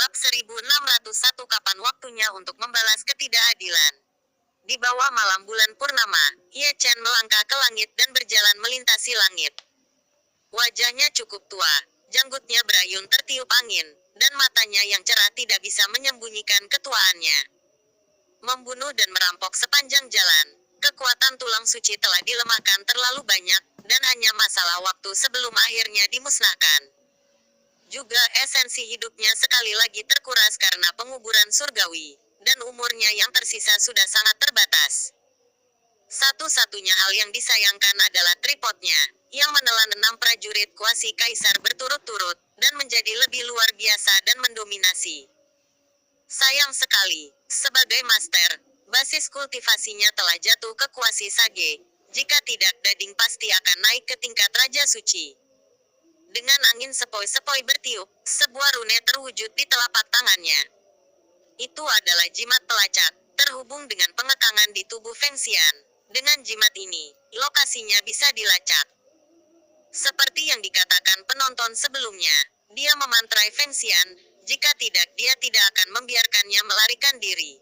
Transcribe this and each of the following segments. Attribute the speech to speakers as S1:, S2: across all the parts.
S1: Bab 1601 Kapan waktunya untuk membalas ketidakadilan. Di bawah malam bulan purnama, Ye Chen melangkah ke langit dan berjalan melintasi langit. Wajahnya cukup tua, janggutnya berayun tertiup angin, dan matanya yang cerah tidak bisa menyembunyikan ketuaannya. Membunuh dan merampok sepanjang jalan, kekuatan tulang suci telah dilemahkan terlalu banyak, dan hanya masalah waktu sebelum akhirnya dimusnahkan. Juga esensi hidupnya sekali lagi terkuras karena penguburan surgawi, dan umurnya yang tersisa sudah sangat terbatas. Satu-satunya hal yang disayangkan adalah tripodnya, yang menelan 6 prajurit kuasi kaisar berturut-turut, dan menjadi lebih luar biasa dan mendominasi. Sayang sekali, sebagai master, basis kultivasinya telah jatuh ke kuasi sage. Jika tidak, Dading pasti akan naik ke tingkat Raja Suci. Dengan angin sepoi-sepoi bertiup, sebuah rune terwujud di telapak tangannya. Itu adalah jimat pelacak, terhubung dengan pengekangan di tubuh Feng Xian. Dengan jimat ini, lokasinya bisa dilacak. Seperti yang dikatakan penonton sebelumnya, dia memantrai Feng Xian, jika tidak dia tidak akan membiarkannya melarikan diri.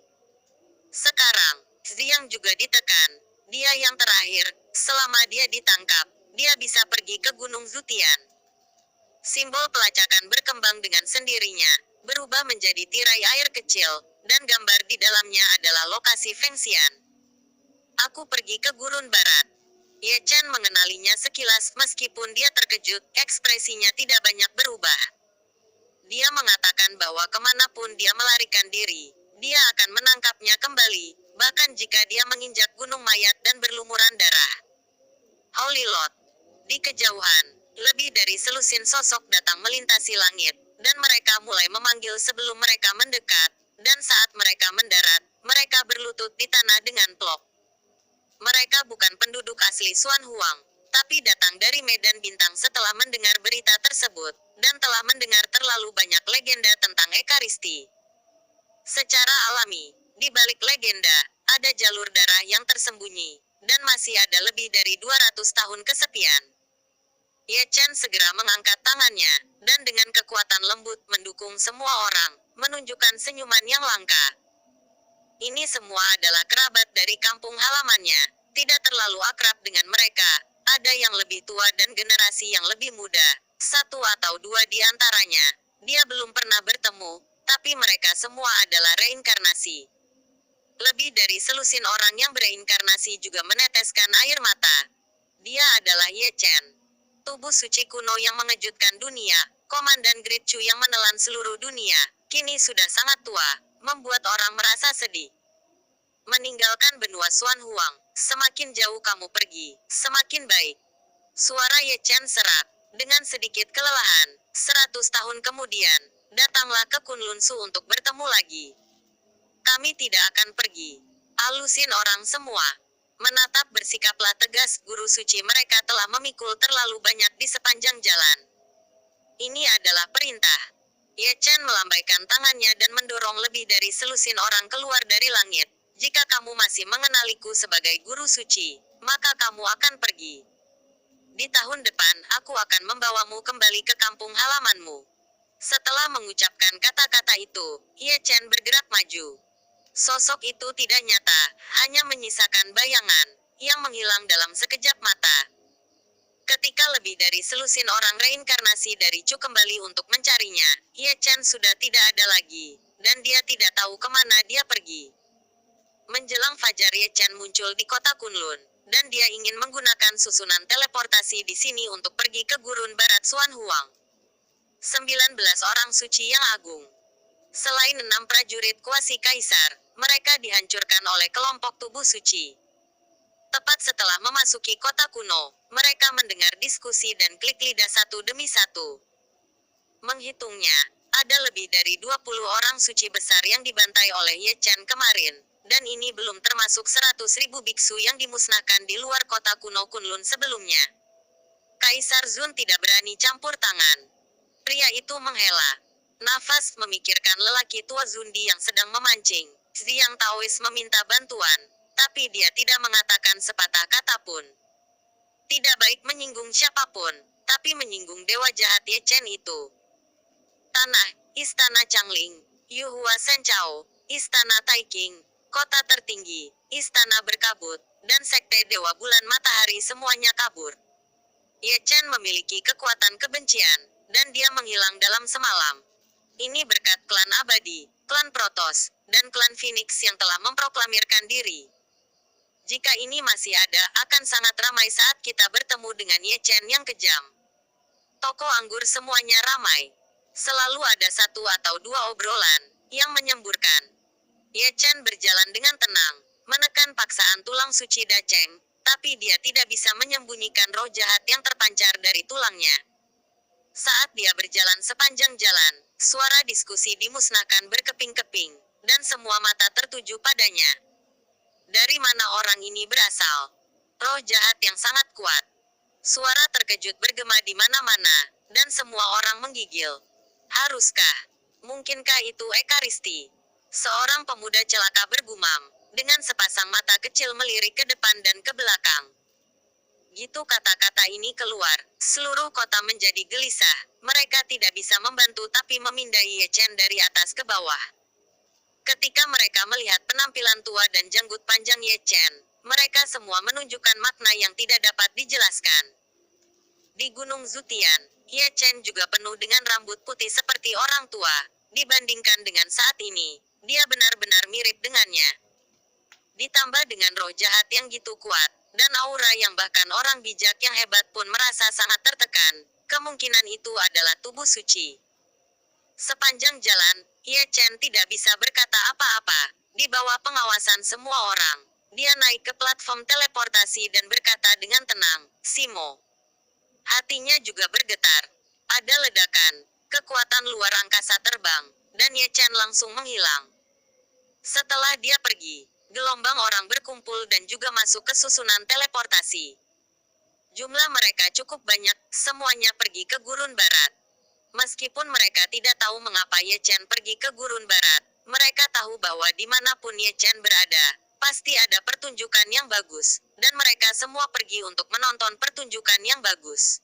S1: Sekarang, Ziyang juga ditekan. Dia yang terakhir, selama dia ditangkap, dia bisa pergi ke Gunung Zutian. Simbol pelacakan berkembang dengan sendirinya, berubah menjadi tirai air kecil, dan gambar di dalamnya adalah lokasi Feng Xian. Aku pergi ke gurun barat. Ye Chen mengenalinya sekilas meskipun dia terkejut, ekspresinya tidak banyak berubah. Dia mengatakan bahwa kemanapun dia melarikan diri, dia akan menangkapnya kembali, bahkan jika dia menginjak gunung mayat dan berlumuran darah. Holy Lord. Di kejauhan, lebih dari selusin sosok datang melintasi langit, dan mereka mulai memanggil sebelum mereka mendekat, dan saat mereka mendarat, mereka berlutut di tanah dengan plok. Mereka bukan penduduk asli Xuan Huang, tapi datang dari Medan Bintang setelah mendengar berita tersebut, dan telah mendengar terlalu banyak legenda tentang Ekaristi. Secara alami, di balik legenda, ada jalur darah yang tersembunyi, dan masih ada lebih dari 200 tahun kesepian. Ye Chen segera mengangkat tangannya, dan dengan kekuatan lembut mendukung semua orang, menunjukkan senyuman yang langka. Ini semua adalah kerabat dari kampung halamannya, tidak terlalu akrab dengan mereka, ada yang lebih tua dan generasi yang lebih muda, 1 atau 2 di antaranya. Dia belum pernah bertemu, tapi mereka semua adalah reinkarnasi. Lebih dari selusin orang yang bereinkarnasi juga meneteskan air mata. Dia adalah Ye Chen. Tubuh suci kuno yang mengejutkan dunia, Komandan Great Chu yang menelan seluruh dunia, kini sudah sangat tua, membuat orang merasa sedih. Meninggalkan benua Xuan Huang, semakin jauh kamu pergi, semakin baik. Suara Ye Chen serak, dengan sedikit kelelahan. 100 tahun kemudian, datanglah ke Kunlun Su untuk bertemu lagi. Kami tidak akan pergi. Alusin orang semua. Menatap bersikaplah tegas, guru suci mereka telah memikul terlalu banyak di sepanjang jalan. Ini adalah perintah. Ye Chen melambaikan tangannya dan mendorong lebih dari selusin orang keluar dari langit. Jika kamu masih mengenaliku sebagai guru suci, maka kamu akan pergi. Di tahun depan, aku akan membawamu kembali ke kampung halamanmu. Setelah mengucapkan kata-kata itu, Ye Chen bergerak maju. Sosok itu tidak nyata, hanya menyisakan bayangan, yang menghilang dalam sekejap mata. Ketika lebih dari selusin orang reinkarnasi dari Chu kembali untuk mencarinya, Ye Chen sudah tidak ada lagi, dan dia tidak tahu kemana dia pergi. Menjelang fajar Ye Chen muncul di kota Kunlun, dan dia ingin menggunakan susunan teleportasi di sini untuk pergi ke gurun barat Xuan Huang. 19 orang suci yang agung. Selain 6 prajurit kuasi kaisar, mereka dihancurkan oleh kelompok tubuh suci. Tepat setelah memasuki kota kuno, mereka mendengar diskusi dan klik lidah satu demi satu. Menghitungnya, ada lebih dari 20 orang suci besar yang dibantai oleh Ye Chen kemarin, dan ini belum termasuk 100.000 biksu yang dimusnahkan di luar kota kuno Kunlun sebelumnya. Kaisar Zun tidak berani campur tangan. Pria itu menghela nafas memikirkan lelaki tua Zundi yang sedang memancing. Ziyang Taois meminta bantuan, tapi dia tidak mengatakan sepatah kata pun. Tidak baik menyinggung siapapun, tapi menyinggung dewa jahat Ye Chen itu. Tanah, Istana Changling, Yuhua Senchao, Istana Taiking, Kota Tertinggi, Istana Berkabut, dan Sekte Dewa Bulan Matahari semuanya kabur. Ye Chen memiliki kekuatan kebencian, dan dia menghilang dalam semalam. Ini berkat klan abadi, klan Protoss, dan klan Phoenix yang telah memproklamirkan diri. Jika ini masih ada, akan sangat ramai saat kita bertemu dengan Ye Chen yang kejam. Toko anggur semuanya ramai. Selalu ada satu atau dua obrolan yang menyemburkan. Ye Chen berjalan dengan tenang, menekan paksaan tulang suci Dacheng, tapi dia tidak bisa menyembunyikan roh jahat yang terpancar dari tulangnya. Saat dia berjalan sepanjang jalan, suara diskusi dimusnahkan berkeping-keping, dan semua mata tertuju padanya. Dari mana orang ini berasal? Roh jahat yang sangat kuat. Suara terkejut bergema di mana-mana, dan semua orang menggigil. Haruskah? Mungkinkah itu Ekaristi? Seorang pemuda celaka bergumam, dengan sepasang mata kecil melirik ke depan dan ke belakang. Gitu kata-kata ini keluar, seluruh kota menjadi gelisah. Mereka tidak bisa membantu tapi memindai Ye Chen dari atas ke bawah. Ketika mereka melihat penampilan tua dan janggut panjang Ye Chen, mereka semua menunjukkan makna yang tidak dapat dijelaskan. Di Gunung Zutian, Ye Chen juga penuh dengan rambut putih seperti orang tua. Dibandingkan dengan saat ini, dia benar-benar mirip dengannya. Ditambah dengan roh jahat yang gitu kuat, dan aura yang bahkan orang bijak yang hebat pun merasa sangat tertekan, kemungkinan itu adalah tubuh suci. Sepanjang jalan, Ye Chen tidak bisa berkata apa-apa. Di bawah pengawasan semua orang, dia naik ke platform teleportasi dan berkata dengan tenang, "Simo." Hatinya juga bergetar. Ada ledakan, kekuatan luar angkasa terbang, dan Ye Chen langsung menghilang. Setelah dia pergi, gelombang orang berkumpul dan juga masuk ke susunan teleportasi. Jumlah mereka cukup banyak, semuanya pergi ke Gurun Barat. Meskipun mereka tidak tahu mengapa Ye Chen pergi ke Gurun Barat, mereka tahu bahwa dimanapun Ye Chen berada, pasti ada pertunjukan yang bagus, dan mereka semua pergi untuk menonton pertunjukan yang bagus.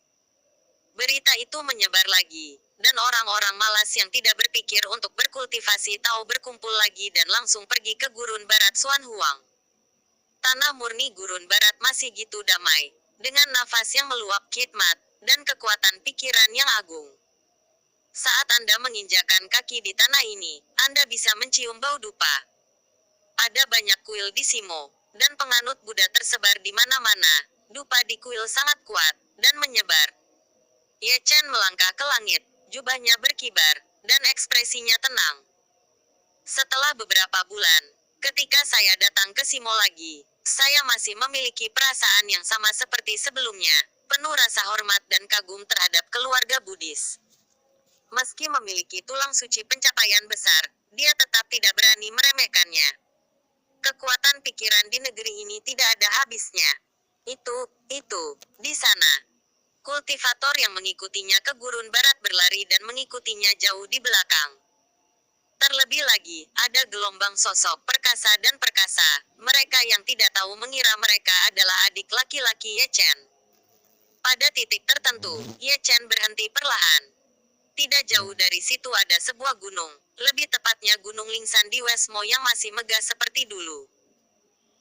S1: Berita itu menyebar lagi, dan orang-orang malas yang tidak berpikir untuk berkultivasi tahu berkumpul lagi dan langsung pergi ke Gurun Barat Xuan Huang. Tanah murni Gurun Barat masih gitu damai, dengan nafas yang meluap khidmat, dan kekuatan pikiran yang agung. Saat Anda menginjakan kaki di tanah ini, Anda bisa mencium bau dupa. Ada banyak kuil di Simo, dan penganut Buddha tersebar di mana-mana. Dupa di kuil sangat kuat, dan menyebar. Ye Chen melangkah ke langit, jubahnya berkibar, dan ekspresinya tenang. Setelah beberapa bulan, ketika saya datang ke Simo lagi, saya masih memiliki perasaan yang sama seperti sebelumnya, penuh rasa hormat dan kagum terhadap keluarga Buddhis. Meski memiliki tulang suci pencapaian besar, dia tetap tidak berani meremehkannya. Kekuatan pikiran di negeri ini tidak ada habisnya. Itu, di sana. Kultivator yang mengikutinya ke Gurun Barat berlari dan mengikutinya jauh di belakang. Terlebih lagi, ada gelombang sosok perkasa dan perkasa, mereka yang tidak tahu mengira mereka adalah adik laki-laki Ye Chen. Pada titik tertentu, Ye Chen berhenti perlahan. Tidak jauh dari situ ada sebuah gunung, lebih tepatnya Gunung Lingsan di Westmo yang masih megah seperti dulu.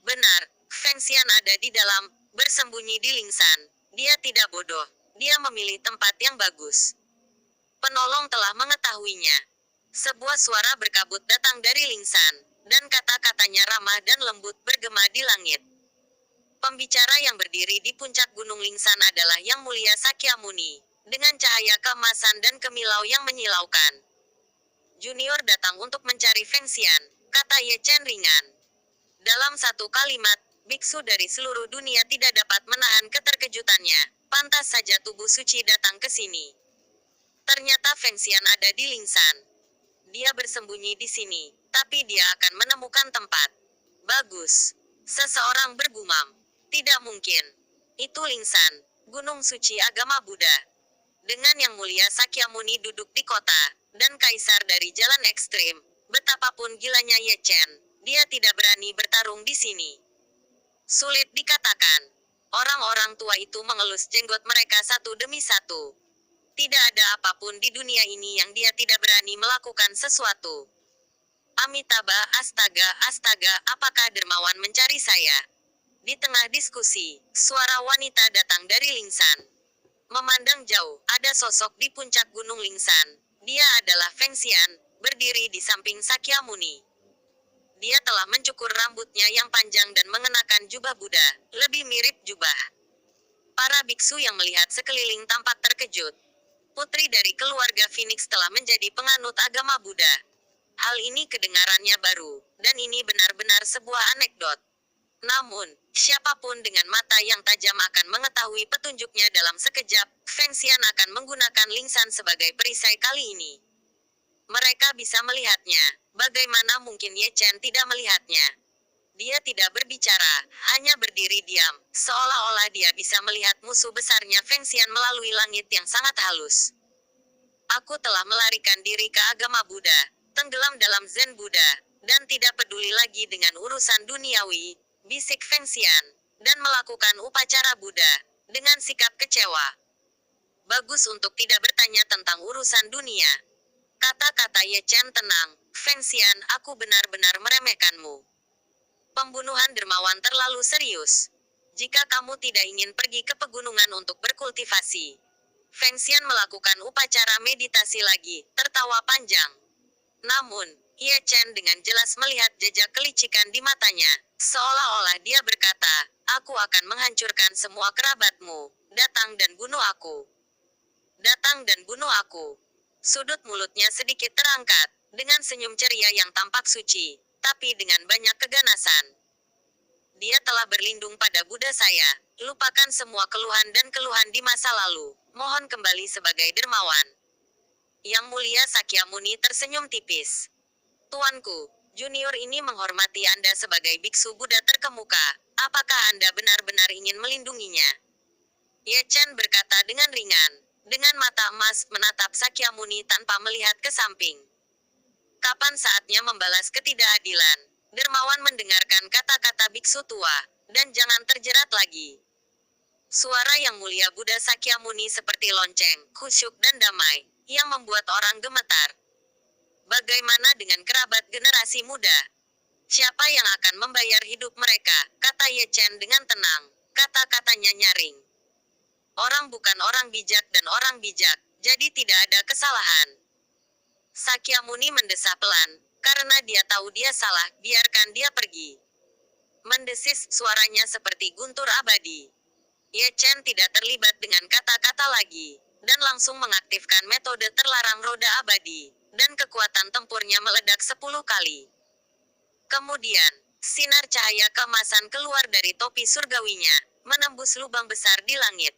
S1: Benar, Feng Xian ada di dalam, bersembunyi di Lingsan. Dia tidak bodoh, dia memilih tempat yang bagus. Penolong telah mengetahuinya. Sebuah suara berkabut datang dari Lingsan, dan kata-katanya ramah dan lembut bergema di langit. Pembicara yang berdiri di puncak Gunung Lingsan adalah Yang Mulia Sakyamuni, dengan cahaya keemasan dan kemilau yang menyilaukan. Junior datang untuk mencari Feng Xian, kata Ye Chen ringan. Dalam satu kalimat, biksu dari seluruh dunia tidak dapat menahan keterkejutannya. Pantas saja tubuh suci datang ke sini. Ternyata Feng Xian ada di Lingsan. Dia bersembunyi di sini, tapi dia akan menemukan tempat. Bagus. Seseorang bergumam. Tidak mungkin. Itu Lingsan, gunung suci agama Buddha. Dengan Yang Mulia Sakyamuni duduk di kota, dan kaisar dari jalan ekstrim, betapapun gilanya Ye Chen, dia tidak berani bertarung di sini. Sulit dikatakan. Orang-orang tua itu mengelus jenggot mereka satu demi satu. Tidak ada apapun di dunia ini yang dia tidak berani melakukan sesuatu. Amitabha, astaga, astaga, apakah dermawan mencari saya? Di tengah diskusi, suara wanita datang dari Lingsan. Memandang jauh, ada sosok di puncak gunung Lingsan. Dia adalah Feng Xian, berdiri di samping Sakyamuni. Dia telah mencukur rambutnya yang panjang dan mengenakan jubah Buddha, lebih mirip jubah. Para biksu yang melihat sekeliling tampak terkejut. Putri dari keluarga Phoenix telah menjadi penganut agama Buddha. Hal ini kedengarannya baru, dan ini benar-benar sebuah anekdot. Namun, siapapun dengan mata yang tajam akan mengetahui petunjuknya dalam sekejap. Feng Xian akan menggunakan Lingsan sebagai perisai kali ini. Mereka bisa melihatnya. Bagaimana mungkin Ye Chen tidak melihatnya? Dia tidak berbicara, hanya berdiri diam, seolah-olah dia bisa melihat musuh besarnya Feng Xian melalui langit yang sangat halus. Aku telah melarikan diri ke agama Buddha, tenggelam dalam Zen Buddha, dan tidak peduli lagi dengan urusan duniawi, bisik Feng Xian, dan melakukan upacara Buddha, dengan sikap kecewa. Bagus untuk tidak bertanya tentang urusan dunia. Kata-kata Ye Chen tenang, Feng Xian, aku benar-benar meremehkanmu. Pembunuhan dermawan terlalu serius. Jika kamu tidak ingin pergi ke pegunungan untuk berkultivasi. Feng Xian melakukan upacara meditasi lagi, tertawa panjang. Namun, Ye Chen dengan jelas melihat jejak kelicikan di matanya, seolah-olah dia berkata, aku akan menghancurkan semua kerabatmu, datang dan bunuh aku. Datang dan bunuh aku. Sudut mulutnya sedikit terangkat, dengan senyum ceria yang tampak suci, tapi dengan banyak keganasan. Dia telah berlindung pada Buddha saya, lupakan semua keluhan dan keluhan di masa lalu, mohon kembali sebagai dermawan. Yang Mulia Sakyamuni tersenyum tipis. Tuanku, junior ini menghormati Anda sebagai biksu Buddha terkemuka, apakah Anda benar-benar ingin melindunginya? Ye Chen berkata dengan ringan, dengan mata emas menatap Sakyamuni tanpa melihat ke samping. Kapan saatnya membalas ketidakadilan? Dermawan mendengarkan kata-kata biksu tua, dan jangan terjerat lagi. Suara Yang Mulia Buddha Sakyamuni seperti lonceng, khusyuk dan damai, yang membuat orang gemetar. Bagaimana dengan kerabat generasi muda? Siapa yang akan membayar hidup mereka? Kata Ye Chen dengan tenang, kata-katanya nyaring. Orang bukan orang bijak dan orang bijak, jadi tidak ada kesalahan. Sakyamuni mendesah pelan, karena dia tahu dia salah, biarkan dia pergi. Mendesis, suaranya seperti guntur abadi. Ye Chen tidak terlibat dengan kata-kata lagi, dan langsung mengaktifkan metode terlarang roda abadi, dan kekuatan tempurnya meledak 10 kali. Kemudian, sinar cahaya keemasan keluar dari topi surgawinya, menembus lubang besar di langit.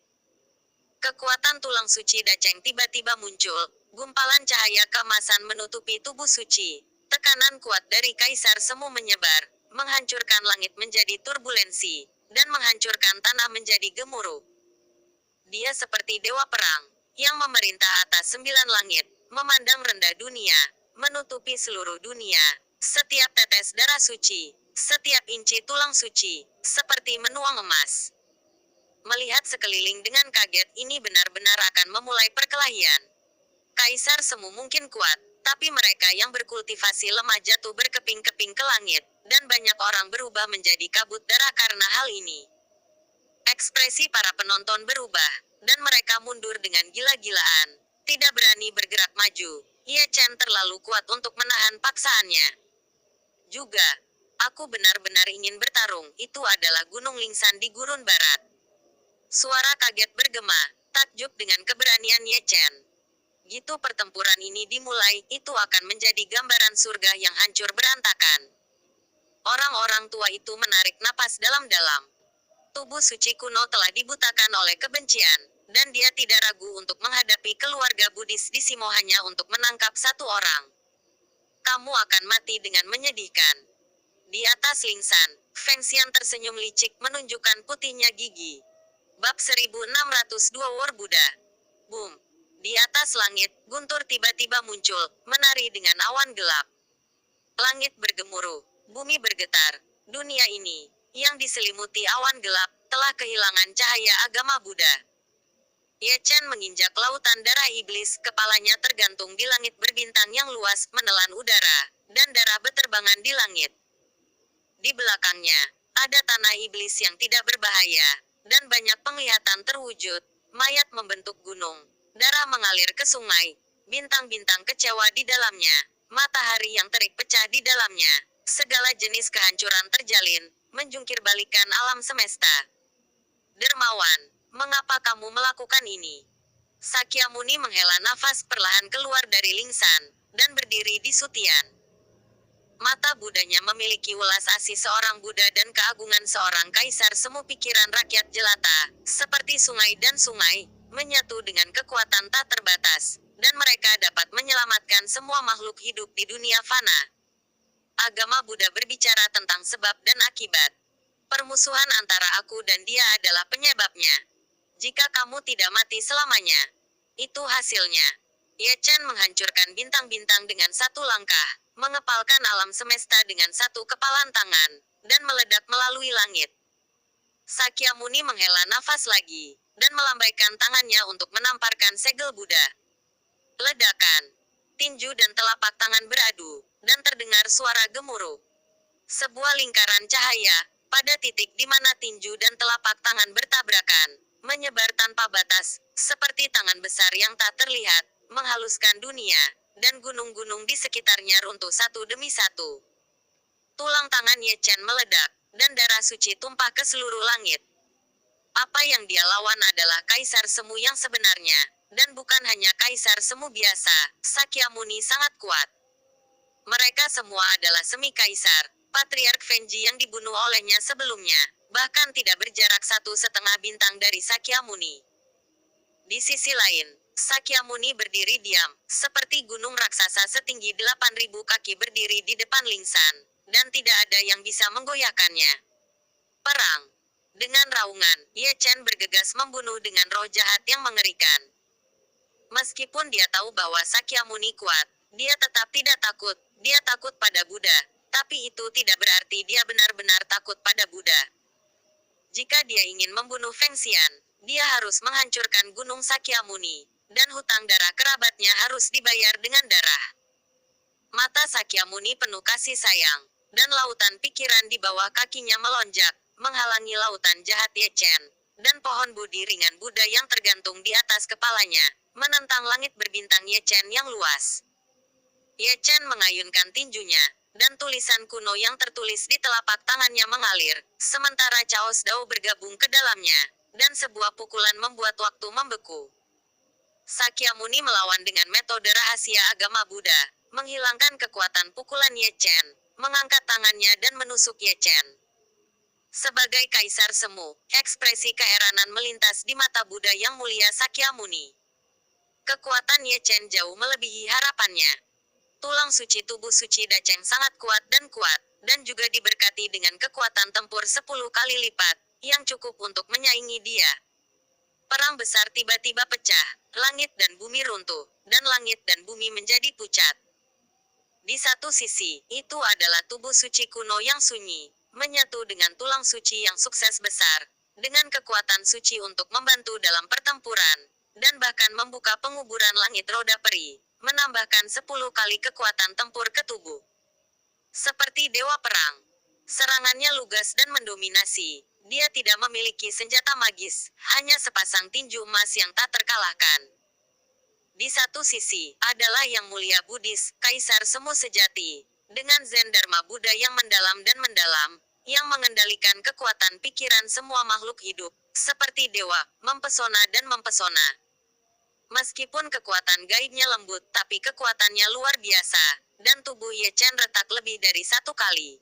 S1: Kekuatan tulang suci Daceng tiba-tiba muncul, gumpalan cahaya keemasan menutupi tubuh suci. Tekanan kuat dari Kaisar Semu menyebar, menghancurkan langit menjadi turbulensi, dan menghancurkan tanah menjadi gemuruh. Dia seperti dewa perang, yang memerintah atas 9 langit, memandang rendah dunia, menutupi seluruh dunia. Setiap tetes darah suci, setiap inci tulang suci, seperti menuang emas. Melihat sekeliling dengan kaget, ini benar-benar akan memulai perkelahian. Kaisar Semu mungkin kuat, tapi mereka yang berkultivasi lemah jatuh berkeping-keping ke langit, dan banyak orang berubah menjadi kabut darah karena hal ini. Ekspresi para penonton berubah, dan mereka mundur dengan gila-gilaan, tidak berani bergerak maju. Ye Chen terlalu kuat untuk menahan paksaannya. Juga, aku benar-benar ingin bertarung, itu adalah Gunung Lingsan di gurun barat. Suara kaget bergema, takjub dengan keberanian Ye Chen. Gitu pertempuran ini dimulai, itu akan menjadi gambaran surga yang hancur berantakan. Orang-orang tua itu menarik napas dalam-dalam. Tubuh suci kuno telah dibutakan oleh kebencian, dan dia tidak ragu untuk menghadapi keluarga Buddhis di Simo hanya untuk menangkap satu orang. Kamu akan mati dengan menyedihkan. Di atas Lingsan, Feng Xian tersenyum licik menunjukkan putihnya gigi. Bab 1602 War Buddha. Boom. Di atas langit, guntur tiba-tiba muncul, menari dengan awan gelap. Langit bergemuruh, bumi bergetar. Dunia ini, yang diselimuti awan gelap, telah kehilangan cahaya agama Buddha. Ye Chen menginjak lautan darah iblis, kepalanya tergantung di langit berbintang yang luas, menelan udara, dan darah beterbangan di langit. Di belakangnya, ada tanah iblis yang tidak berbahaya, dan banyak penglihatan terwujud, mayat membentuk gunung, darah mengalir ke sungai, bintang-bintang kecewa di dalamnya, matahari yang terik pecah di dalamnya, segala jenis kehancuran terjalin, menjungkir balikan alam semesta. Dermawan, mengapa kamu melakukan ini? Sakyamuni menghela nafas perlahan keluar dari lingsan, dan berdiri di sutian. Mata Budanya memiliki welas asih seorang Buddha dan keagungan seorang kaisar semu pikiran rakyat jelata, seperti sungai dan sungai, menyatu dengan kekuatan tak terbatas, dan mereka dapat menyelamatkan semua makhluk hidup di dunia fana. Agama Buddha berbicara tentang sebab dan akibat. Permusuhan antara aku dan dia adalah penyebabnya. Jika kamu tidak mati selamanya, itu hasilnya. Ye Chen menghancurkan bintang-bintang dengan satu langkah, mengepalkan alam semesta dengan satu kepalan tangan, dan meledak melalui langit. Sakyamuni menghela nafas lagi, dan melambaikan tangannya untuk menamparkan segel Buddha. Ledakan. Tinju dan telapak tangan beradu, dan terdengar suara gemuruh. Sebuah lingkaran cahaya, pada titik di mana tinju dan telapak tangan bertabrakan, menyebar tanpa batas, seperti tangan besar yang tak terlihat, menghaluskan dunia, dan gunung-gunung di sekitarnya runtuh satu demi satu. Tulang tangan Ye Chen meledak, dan darah suci tumpah ke seluruh langit. Apa yang dia lawan adalah kaisar semu yang sebenarnya, dan bukan hanya kaisar semu biasa. Sakyamuni sangat kuat. Mereka semua adalah semi-kaisar, Patriark Fenji yang dibunuh olehnya sebelumnya, bahkan tidak berjarak 1,5 bintang dari Sakyamuni. Di sisi lain, Sakyamuni berdiri diam, seperti gunung raksasa setinggi 8.000 kaki berdiri di depan lingsan, dan tidak ada yang bisa menggoyahkannya. Perang. Dengan raungan, Ye Chen bergegas membunuh dengan roh jahat yang mengerikan. Meskipun dia tahu bahwa Sakyamuni kuat, dia tetap tidak takut. Dia takut pada Buddha, tapi itu tidak berarti dia benar-benar takut pada Buddha. Jika dia ingin membunuh Feng Xian, dia harus menghancurkan Gunung Sakyamuni, dan hutang darah kerabatnya harus dibayar dengan darah. Mata Sakyamuni penuh kasih sayang, dan lautan pikiran di bawah kakinya melonjak, menghalangi lautan jahat Ye Chen, dan pohon budi ringan Buddha yang tergantung di atas kepalanya, menentang langit berbintang Ye Chen yang luas. Ye Chen mengayunkan tinjunya, dan tulisan kuno yang tertulis di telapak tangannya mengalir, sementara Chaos Dao bergabung ke dalamnya, dan sebuah pukulan membuat waktu membeku. Sakyamuni melawan dengan metode rahasia agama Buddha, menghilangkan kekuatan pukulan Ye Chen, mengangkat tangannya dan menusuk Ye Chen. Sebagai kaisar semu, ekspresi keheranan melintas di mata Buddha yang mulia Sakyamuni. Kekuatan Ye Chen jauh melebihi harapannya. Tulang suci tubuh suci Dacheng sangat kuat, dan juga diberkati dengan kekuatan tempur 10 kali lipat, yang cukup untuk menyaingi dia. Perang besar tiba-tiba pecah, langit dan bumi runtuh, dan langit dan bumi menjadi pucat. Di satu sisi, itu adalah tubuh suci kuno yang sunyi, menyatu dengan tulang suci yang sukses besar, dengan kekuatan suci untuk membantu dalam pertempuran, dan bahkan membuka penguburan langit roda peri, menambahkan 10 kali kekuatan tempur ke tubuh. Seperti dewa perang, serangannya lugas dan mendominasi. Dia tidak memiliki senjata magis, hanya sepasang tinju emas yang tak terkalahkan. Di satu sisi, adalah Yang Mulia Buddhis, Kaisar Semu Sejati, dengan Zen Dharma Buddha yang mendalam dan mendalam, yang mengendalikan kekuatan pikiran semua makhluk hidup, seperti dewa, mempesona dan mempesona. Meskipun kekuatan gaibnya lembut, tapi kekuatannya luar biasa, dan tubuh Ye Chen retak lebih dari 1 kali.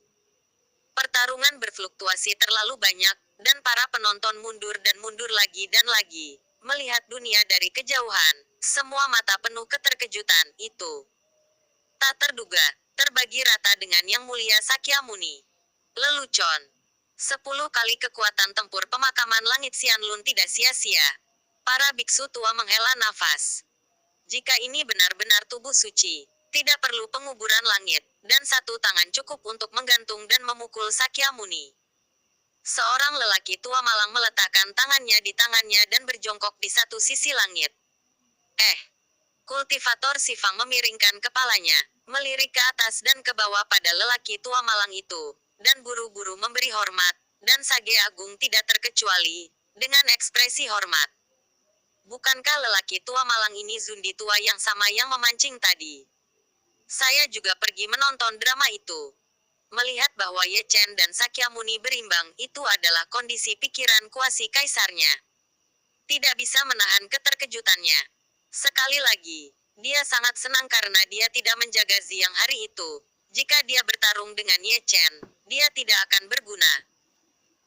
S1: Pertarungan berfluktuasi terlalu banyak, dan para penonton mundur dan mundur lagi dan lagi, melihat dunia dari kejauhan. Semua mata penuh keterkejutan, itu tak terduga, terbagi rata dengan Yang Mulia Sakyamuni. Lelucon. 10 kali kekuatan tempur pemakaman langit Xianlun tidak sia-sia. Para biksu tua menghela nafas. Jika ini benar-benar tubuh suci, tidak perlu penguburan langit, dan 1 tangan cukup untuk menggantung dan memukul Sakyamuni. Seorang lelaki tua malang meletakkan tangannya di tangannya dan berjongkok di satu sisi langit. Kultivator Sifang memiringkan kepalanya, melirik ke atas dan ke bawah pada lelaki tua malang itu, dan buru-buru memberi hormat, dan Sage Agung tidak terkecuali, dengan ekspresi hormat. Bukankah lelaki tua malang ini Zundi tua yang sama yang memancing tadi? Saya juga pergi menonton drama itu. Melihat bahwa Ye Chen dan Sakyamuni berimbang, itu adalah kondisi pikiran kuasi kaisarnya. Tidak bisa menahan keterkejutannya. Sekali lagi, dia sangat senang karena dia tidak menjaga Ziyang hari itu. Jika dia bertarung dengan Ye Chen, dia tidak akan berguna.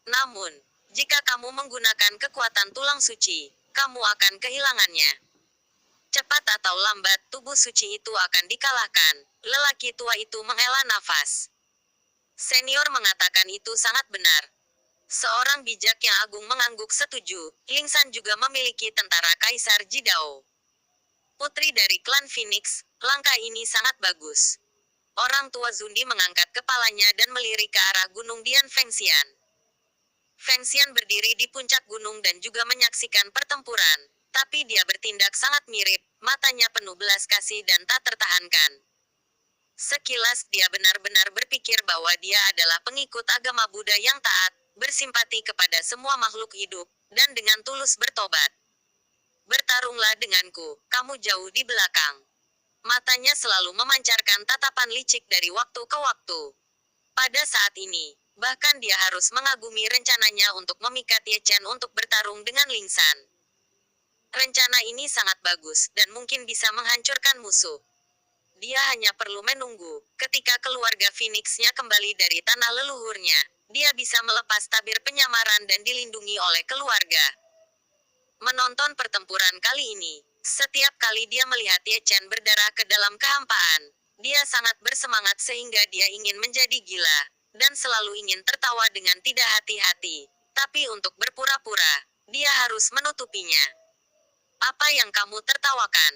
S1: Namun, jika kamu menggunakan kekuatan tulang suci, kamu akan kehilangannya. Cepat atau lambat, tubuh suci itu akan dikalahkan. Lelaki tua itu menghela nafas. Senior mengatakan itu sangat benar. Seorang bijak yang agung mengangguk setuju. Lingsan juga memiliki tentara Kaisar Jidao. Putri dari klan Phoenix, langkah ini sangat bagus. Orang tua Zundi mengangkat kepalanya dan melirik ke arah gunung Dian Fengxian. Fengxian berdiri di puncak gunung dan juga menyaksikan pertempuran. Tapi dia bertindak sangat mirip, matanya penuh belas kasih dan tak tertahankan. Sekilas dia benar-benar berpikir bahwa dia adalah pengikut agama Buddha yang taat, bersimpati kepada semua makhluk hidup, dan dengan tulus bertobat. Bertarunglah denganku, kamu jauh di belakang. Matanya selalu memancarkan tatapan licik dari waktu ke waktu. Pada saat ini, bahkan dia harus mengagumi rencananya untuk memikat Ye Chen untuk bertarung dengan Lingsan. Rencana ini sangat bagus dan mungkin bisa menghancurkan musuh. Dia hanya perlu menunggu, ketika keluarga Phoenix-nya kembali dari tanah leluhurnya, dia bisa melepas tabir penyamaran dan dilindungi oleh keluarga. Menonton pertempuran kali ini, setiap kali dia melihat Ye Chen berdarah ke dalam kehampaan, dia sangat bersemangat sehingga dia ingin menjadi gila, dan selalu ingin tertawa dengan tidak hati-hati. Tapi untuk berpura-pura, dia harus menutupinya. Apa yang kamu tertawakan?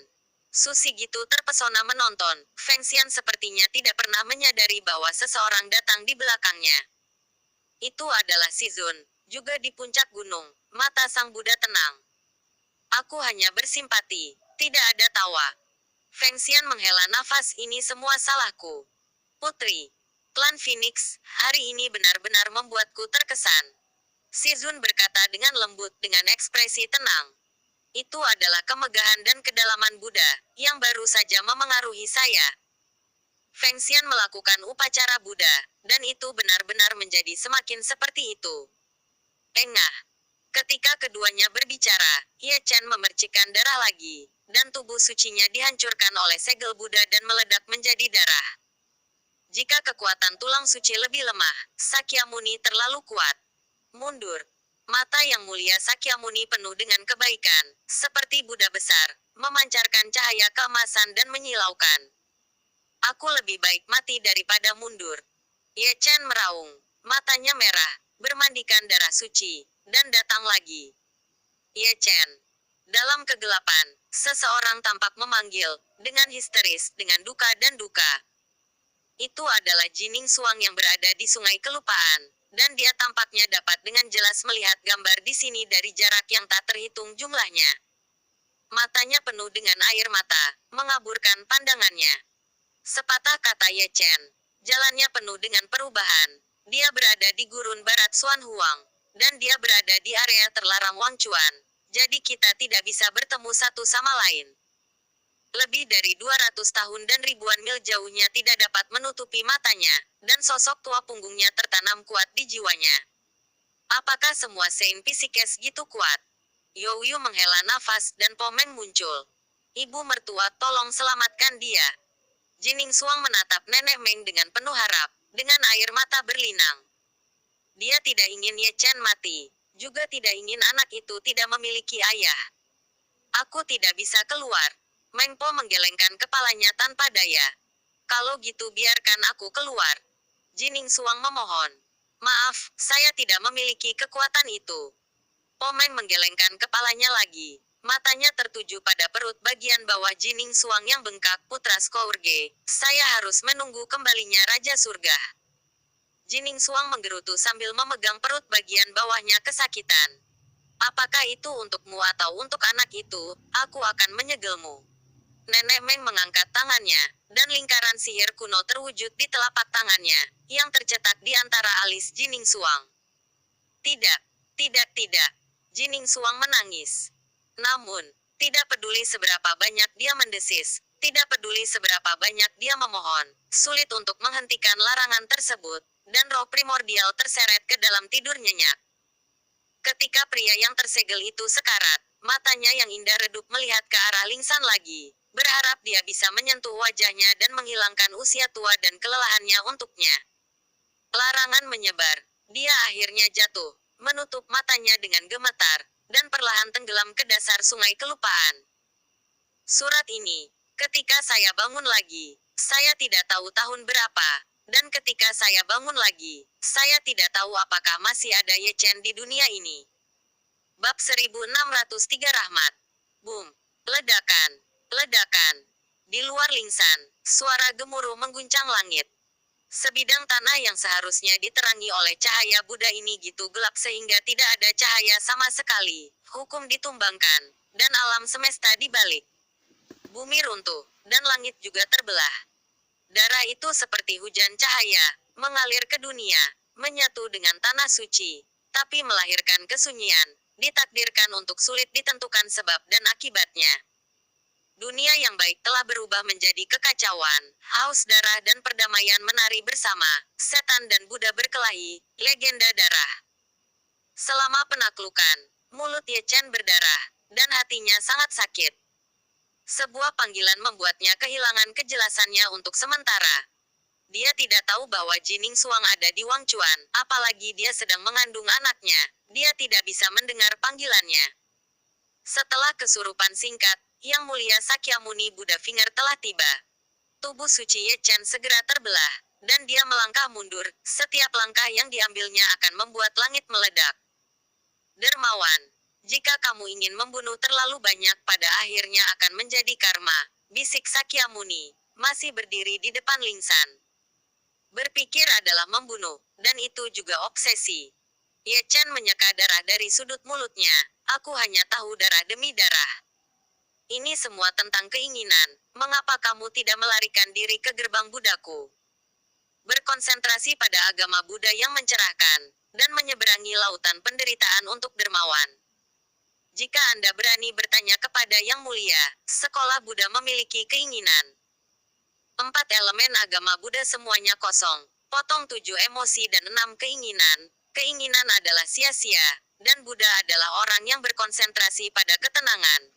S1: Susi gitu terpesona menonton. Fengxian sepertinya tidak pernah menyadari bahwa seseorang datang di belakangnya. Itu adalah Si Zun, juga di puncak gunung. Mata sang Buddha tenang. Aku hanya bersimpati, tidak ada tawa. Fengxian menghela nafas, ini semua salahku. Putri, klan Phoenix, hari ini benar-benar membuatku terkesan. Si Zun berkata dengan lembut dengan ekspresi tenang. Itu adalah kemegahan dan kedalaman Buddha, yang baru saja memengaruhi saya. Fengxian melakukan upacara Buddha, dan itu benar-benar menjadi semakin seperti itu. Engah. Ketika keduanya berbicara, Ye Chen memercikkan darah lagi, dan tubuh sucinya dihancurkan oleh segel Buddha dan meledak menjadi darah. Jika kekuatan tulang suci lebih lemah, Sakyamuni terlalu kuat. Mundur. Mata yang mulia Sakyamuni penuh dengan kebaikan, seperti Buddha besar, memancarkan cahaya keemasan dan menyilaukan. Aku lebih baik mati daripada mundur. Ye Chen meraung, matanya merah, bermandikan darah suci, dan datang lagi. Ye Chen. Dalam kegelapan, seseorang tampak memanggil, dengan histeris, dengan duka dan duka. Itu adalah Jining Suang yang berada di Sungai Kelupaan, dan dia tampaknya dapat dengan jelas melihat gambar di sini dari jarak yang tak terhitung jumlahnya. Matanya penuh dengan air mata, mengaburkan pandangannya. Sepatah kata Ye Chen, jalannya penuh dengan perubahan. Dia berada di gurun barat Xuan Huang, dan dia berada di area terlarang Wangchuan. Jadi kita tidak bisa bertemu satu sama lain. Lebih dari 200 tahun dan ribuan mil jauhnya tidak dapat menutupi matanya, dan sosok tua punggungnya tertanam kuat di jiwanya. Apakah semua Saint Pisikes gitu kuat? Youyu menghela nafas dan Pomeng muncul. Ibu mertua, tolong selamatkan dia. Jining Suang menatap Nenek Meng dengan penuh harap, dengan air mata berlinang. Dia tidak ingin Ye Chen mati, juga tidak ingin anak itu tidak memiliki ayah. Aku tidak bisa keluar. Meng Po menggelengkan kepalanya tanpa daya. Kalau gitu biarkan aku keluar. Jining Suang memohon. Maaf, saya tidak memiliki kekuatan itu. Po Meng menggelengkan kepalanya lagi. Matanya tertuju pada perut bagian bawah Jining Suang yang bengkak. Putra Skourge, saya harus menunggu kembalinya Raja Surga. Jining Suang menggerutu sambil memegang perut bagian bawahnya kesakitan. Apakah itu untukmu atau untuk anak itu, aku akan menyegelmu. Nenek Meng mengangkat tangannya, dan lingkaran sihir kuno terwujud di telapak tangannya, yang tercetak di antara alis Jining Suang. Tidak, tidak. Jining Suang menangis. Namun, tidak peduli seberapa banyak dia mendesis, tidak peduli seberapa banyak dia memohon, sulit untuk menghentikan larangan tersebut, dan roh primordial terseret ke dalam tidur nyenyak. Ketika pria yang tersegel itu sekarat, matanya yang indah redup melihat ke arah Lingsan lagi, berharap dia bisa menyentuh wajahnya dan menghilangkan usia tua dan kelelahannya untuknya. Larangan menyebar. Dia akhirnya jatuh, menutup matanya dengan gemetar, dan perlahan tenggelam ke dasar sungai kelupaan. Surat ini, ketika saya bangun lagi, saya tidak tahu tahun berapa, dan ketika saya bangun lagi, saya tidak tahu apakah masih ada Ye Chen di dunia ini. Bab 1603 Rahmat. Boom. Ledakan. Ledakan. Di luar Lingsan, suara gemuruh mengguncang langit. Sebidang tanah yang seharusnya diterangi oleh cahaya Buddha ini gitu gelap sehingga tidak ada cahaya sama sekali. Hukum ditumbangkan, dan alam semesta dibalik. Bumi runtuh, dan langit juga terbelah. Darah itu seperti hujan cahaya, mengalir ke dunia, menyatu dengan tanah suci, tapi melahirkan kesunyian, ditakdirkan untuk sulit ditentukan sebab dan akibatnya. Dunia yang baik telah berubah menjadi kekacauan, haus darah dan perdamaian menari bersama, setan dan Buddha berkelahi, legenda darah. Selama penaklukan, mulut Ye Chen berdarah, dan hatinya sangat sakit. Sebuah panggilan membuatnya kehilangan kejelasannya untuk sementara. Dia tidak tahu bahwa Jining Suang ada di Wangchuan, apalagi dia sedang mengandung anaknya, dia tidak bisa mendengar panggilannya. Setelah kesurupan singkat, Yang Mulia Sakyamuni Buddha Finger telah tiba. Tubuh suci Ye Chen segera terbelah, dan dia melangkah mundur, setiap langkah yang diambilnya akan membuat langit meledak. Dermawan, jika kamu ingin membunuh terlalu banyak pada akhirnya akan menjadi karma, bisik Sakyamuni, masih berdiri di depan Lingsan. Berpikir adalah membunuh, dan itu juga obsesi. Ye Chen menyeka darah dari sudut mulutnya, aku hanya tahu darah demi darah. Ini semua tentang keinginan, mengapa kamu tidak melarikan diri ke gerbang Buddhaku? Berkonsentrasi pada agama Buddha yang mencerahkan, dan menyeberangi lautan penderitaan untuk dermawan. Jika Anda berani bertanya kepada Yang Mulia, sekolah Buddha memiliki keinginan. 4 elemen agama Buddha semuanya kosong, potong 7 emosi dan 6 keinginan. Keinginan adalah sia-sia, dan Buddha adalah orang yang berkonsentrasi pada ketenangan.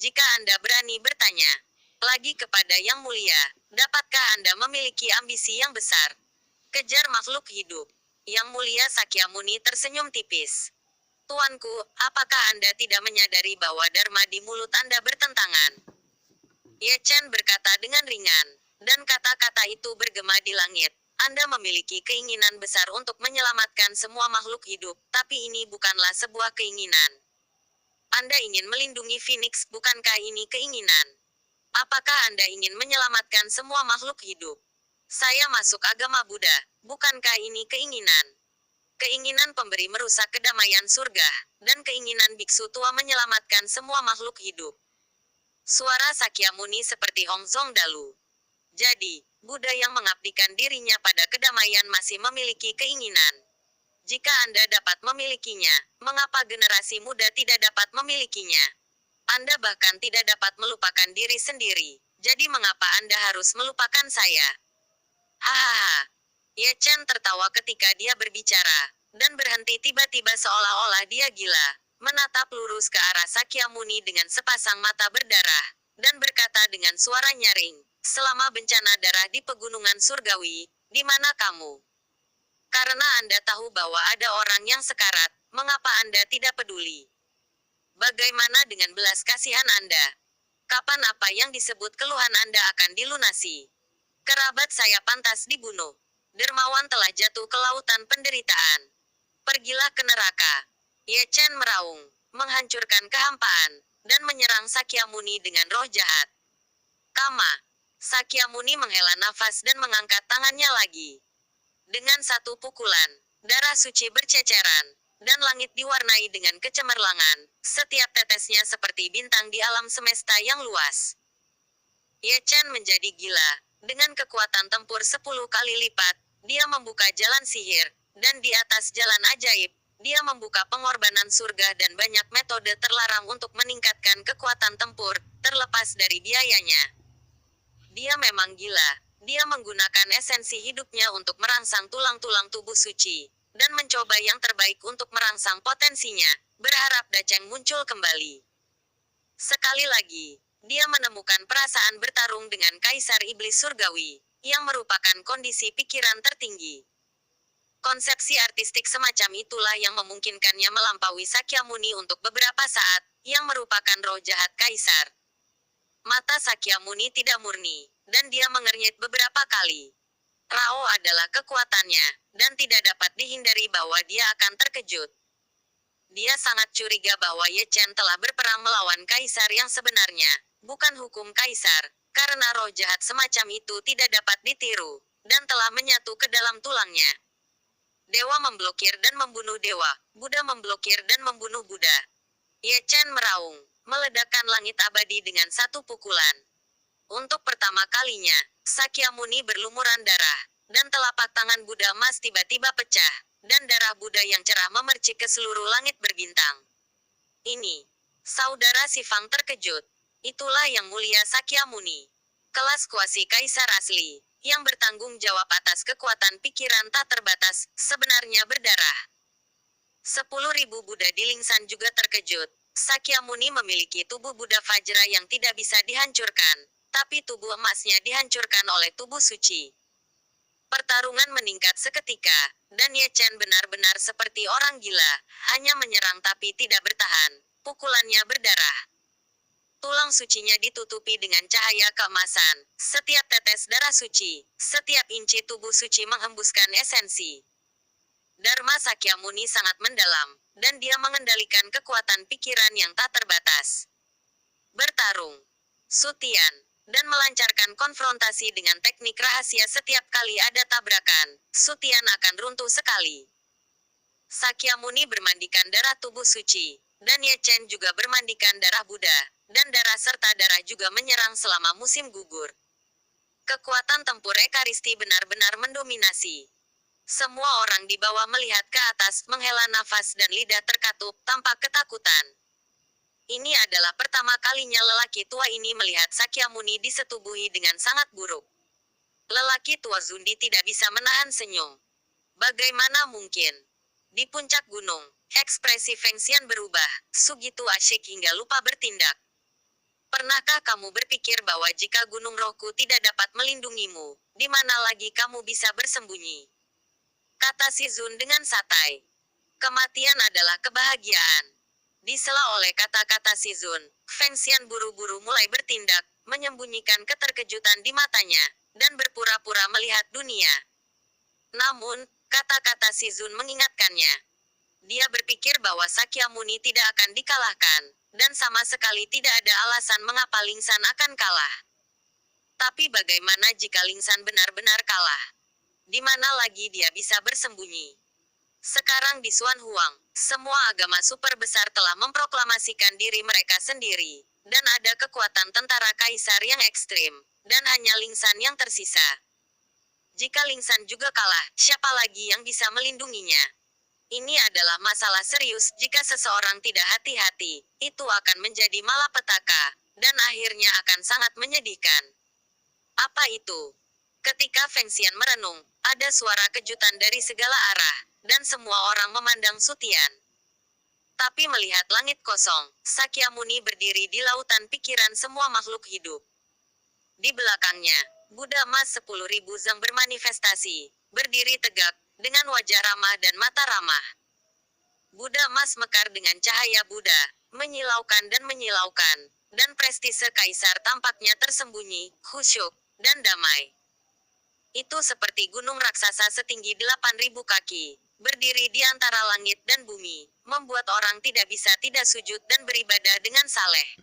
S1: Jika Anda berani bertanya lagi kepada Yang Mulia, dapatkah Anda memiliki ambisi yang besar? Kejar makhluk hidup. Yang Mulia Sakyamuni tersenyum tipis. Tuanku, apakah Anda tidak menyadari bahwa dharma di mulut Anda bertentangan? Ye Chen berkata dengan ringan, dan kata-kata itu bergema di langit. Anda memiliki keinginan besar untuk menyelamatkan semua makhluk hidup, tapi ini bukanlah sebuah keinginan. Anda ingin melindungi Phoenix, bukankah ini keinginan? Apakah Anda ingin menyelamatkan semua makhluk hidup? Saya masuk agama Buddha, bukankah ini keinginan? Keinginan pemberi merusak kedamaian surga, dan keinginan biksu tua menyelamatkan semua makhluk hidup. Suara Sakyamuni seperti Hong Zong Dalu. Jadi, Buddha yang mengabdikan dirinya pada kedamaian masih memiliki keinginan. Jika Anda dapat memilikinya, mengapa generasi muda tidak dapat memilikinya? Anda bahkan tidak dapat melupakan diri sendiri, jadi mengapa Anda harus melupakan saya? Hahaha. Ye Chen tertawa ketika dia berbicara, dan berhenti tiba-tiba seolah-olah dia gila, menatap lurus ke arah Sakyamuni dengan sepasang mata berdarah, dan berkata dengan suara nyaring, selama bencana darah di pegunungan surgawi, di mana kamu? Karena Anda tahu bahwa ada orang yang sekarat, mengapa Anda tidak peduli? Bagaimana dengan belas kasihan Anda? Kapan apa yang disebut keluhan Anda akan dilunasi? Kerabat saya pantas dibunuh. Dermawan telah jatuh ke lautan penderitaan. Pergilah ke neraka. Ye Chen meraung, menghancurkan kehampaan, dan menyerang Sakyamuni dengan roh jahat. Kama. Sakyamuni menghela nafas dan mengangkat tangannya lagi. Dengan satu pukulan, darah suci berceceran, dan langit diwarnai dengan kecemerlangan, setiap tetesnya seperti bintang di alam semesta yang luas. Ye Chen menjadi gila. Dengan kekuatan tempur 10 kali lipat, dia membuka jalan sihir, dan di atas jalan ajaib, dia membuka pengorbanan surga dan banyak metode terlarang untuk meningkatkan kekuatan tempur, terlepas dari biayanya. Dia memang gila. Dia menggunakan esensi hidupnya untuk merangsang tulang-tulang tubuh suci, dan mencoba yang terbaik untuk merangsang potensinya, berharap Dacheng muncul kembali. Sekali lagi, dia menemukan perasaan bertarung dengan Kaisar Iblis Surgawi, yang merupakan kondisi pikiran tertinggi. Konsepsi artistik semacam itulah yang memungkinkannya melampaui Sakyamuni untuk beberapa saat, yang merupakan roh jahat Kaisar. Mata Sakyamuni tidak murni, dan dia mengernyit beberapa kali. Rao adalah kekuatannya, dan tidak dapat dihindari bahwa dia akan terkejut. Dia sangat curiga bahwa Ye Chen telah berperang melawan Kaisar yang sebenarnya, bukan hukum Kaisar, karena roh jahat semacam itu tidak dapat ditiru, dan telah menyatu ke dalam tulangnya. Dewa memblokir dan membunuh dewa, Buddha memblokir dan membunuh Buddha. Ye Chen meraung, meledakkan langit abadi dengan satu pukulan. Untuk pertama kalinya, Sakyamuni berlumuran darah, dan telapak tangan Buddha emas tiba-tiba pecah, dan darah Buddha yang cerah memercik ke seluruh langit berbintang. Ini, saudara Sifang terkejut. Itulah yang mulia Sakyamuni. Kelas kuasi Kaisar asli, yang bertanggung jawab atas kekuatan pikiran tak terbatas, sebenarnya berdarah. 10.000 Buddha di Lingsan juga terkejut. Sakyamuni memiliki tubuh Buddha Vajra yang tidak bisa dihancurkan, tapi tubuh emasnya dihancurkan oleh tubuh suci. Pertarungan meningkat seketika, dan Ye Chen benar-benar seperti orang gila, hanya menyerang tapi tidak bertahan. Pukulannya berdarah. Tulang sucinya ditutupi dengan cahaya keemasan. Setiap tetes darah suci, setiap inci tubuh suci menghembuskan esensi. Dharma Sakyamuni sangat mendalam, dan dia mengendalikan kekuatan pikiran yang tak terbatas. Bertarung, Sutian, dan melancarkan konfrontasi dengan teknik rahasia setiap kali ada tabrakan, Sutian akan runtuh sekali. Sakyamuni bermandikan darah tubuh suci, dan Ye Chen juga bermandikan darah Buddha, dan darah serta darah juga menyerang selama musim gugur. Kekuatan tempur Ekaristi benar-benar mendominasi. Semua orang di bawah melihat ke atas, menghela nafas dan lidah terkatup, tampak ketakutan. Ini adalah pertama kalinya lelaki tua ini melihat Sakyamuni disetubuhi dengan sangat buruk. Lelaki tua Zundi tidak bisa menahan senyum. Bagaimana mungkin? Di puncak gunung, ekspresi Feng Xian berubah, Sugitu asyik hingga lupa bertindak. Pernahkah kamu berpikir bahwa jika gunung rohku tidak dapat melindungimu, di mana lagi kamu bisa bersembunyi? Kata si Zun dengan santai. Kematian adalah kebahagiaan. Disela oleh kata-kata si Zun, Feng Xian buru-buru mulai bertindak, menyembunyikan keterkejutan di matanya, dan berpura-pura melihat dunia. Namun, kata-kata si Zun mengingatkannya. Dia berpikir bahwa Sakyamuni tidak akan dikalahkan, dan sama sekali tidak ada alasan mengapa Lingsan akan kalah. Tapi bagaimana jika Lingsan benar-benar kalah? Di mana lagi dia bisa bersembunyi? Sekarang di Xuan Huang, semua agama super besar telah memproklamasikan diri mereka sendiri, dan ada kekuatan tentara kaisar yang ekstrim, dan hanya Lingsan yang tersisa. Jika Lingsan juga kalah, siapa lagi yang bisa melindunginya? Ini adalah masalah serius. Jika seseorang tidak hati-hati, itu akan menjadi malapetaka, dan akhirnya akan sangat menyedihkan. Apa itu? Ketika Feng Xian merenung, ada suara kejutan dari segala arah, dan semua orang memandang Sutian. Tapi melihat langit kosong, Sakyamuni berdiri di lautan pikiran semua makhluk hidup. Di belakangnya, Buddha emas 10.000 zeng bermanifestasi, berdiri tegak, dengan wajah ramah dan mata ramah. Buddha emas mekar dengan cahaya Buddha, menyilaukan dan menyilaukan, dan prestise kaisar tampaknya tersembunyi, khusyuk, dan damai. Itu seperti gunung raksasa setinggi 8.000 kaki, berdiri di antara langit dan bumi, membuat orang tidak bisa tidak sujud dan beribadah dengan saleh.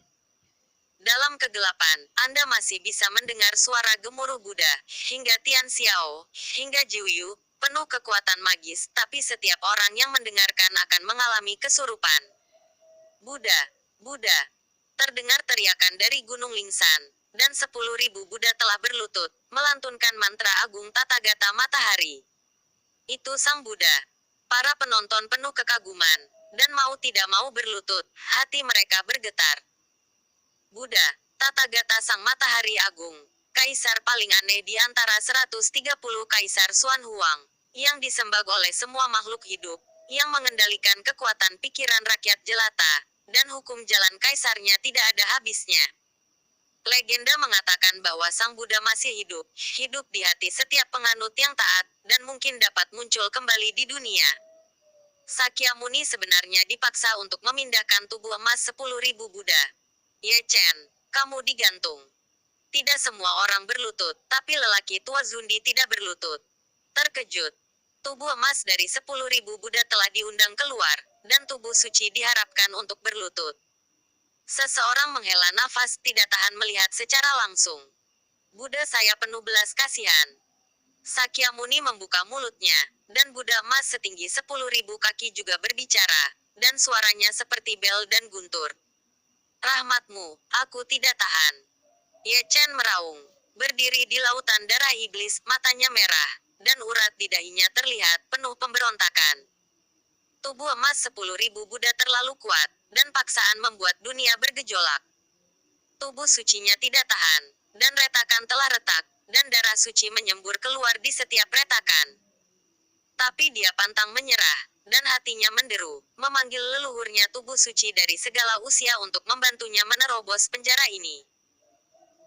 S1: Dalam kegelapan, Anda masih bisa mendengar suara gemuruh Buddha, hingga Tian Xiao, hingga Jiuyu, penuh kekuatan magis, tapi setiap orang yang mendengarkan akan mengalami kesurupan. Buddha, Buddha. Terdengar teriakan dari Gunung Lingsan, dan 10.000 Buddha telah berlutut, melantunkan mantra agung Tathagata Matahari. Itu sang Buddha. Para penonton penuh kekaguman, dan mau tidak mau berlutut, hati mereka bergetar. Buddha, Tathagata Sang Matahari Agung, kaisar paling aneh di antara 130 kaisar Xuan Huang, yang disembah oleh semua makhluk hidup, yang mengendalikan kekuatan pikiran rakyat jelata, dan hukum jalan kaisarnya tidak ada habisnya. Legenda mengatakan bahwa Sang Buddha masih hidup di hati setiap penganut yang taat, dan mungkin dapat muncul kembali di dunia. Sakyamuni sebenarnya dipaksa untuk memindahkan tubuh emas 10.000 Buddha. Ye Chen, kamu digantung. Tidak semua orang berlutut, tapi lelaki tua Zundi tidak berlutut. Terkejut. Tubuh emas dari 10.000 Buddha telah diundang keluar, dan tubuh suci diharapkan untuk berlutut. Seseorang menghela nafas tidak tahan melihat secara langsung. Buddha saya penuh belas kasihan. Sakyamuni membuka mulutnya, dan Buddha emas setinggi 10.000 kaki juga berbicara, dan suaranya seperti bel dan guntur. Rahmatmu, aku tidak tahan. Ye Chen meraung, berdiri di lautan darah iblis, matanya merah, dan urat di dahinya terlihat penuh pemberontakan. Tubuh emas 10.000 Buddha terlalu kuat, dan paksaan membuat dunia bergejolak. Tubuh sucinya tidak tahan, dan retakan telah retak, dan darah suci menyembur keluar di setiap retakan. Tapi dia pantang menyerah, dan hatinya menderu, memanggil leluhurnya tubuh suci dari segala usia untuk membantunya menerobos penjara ini.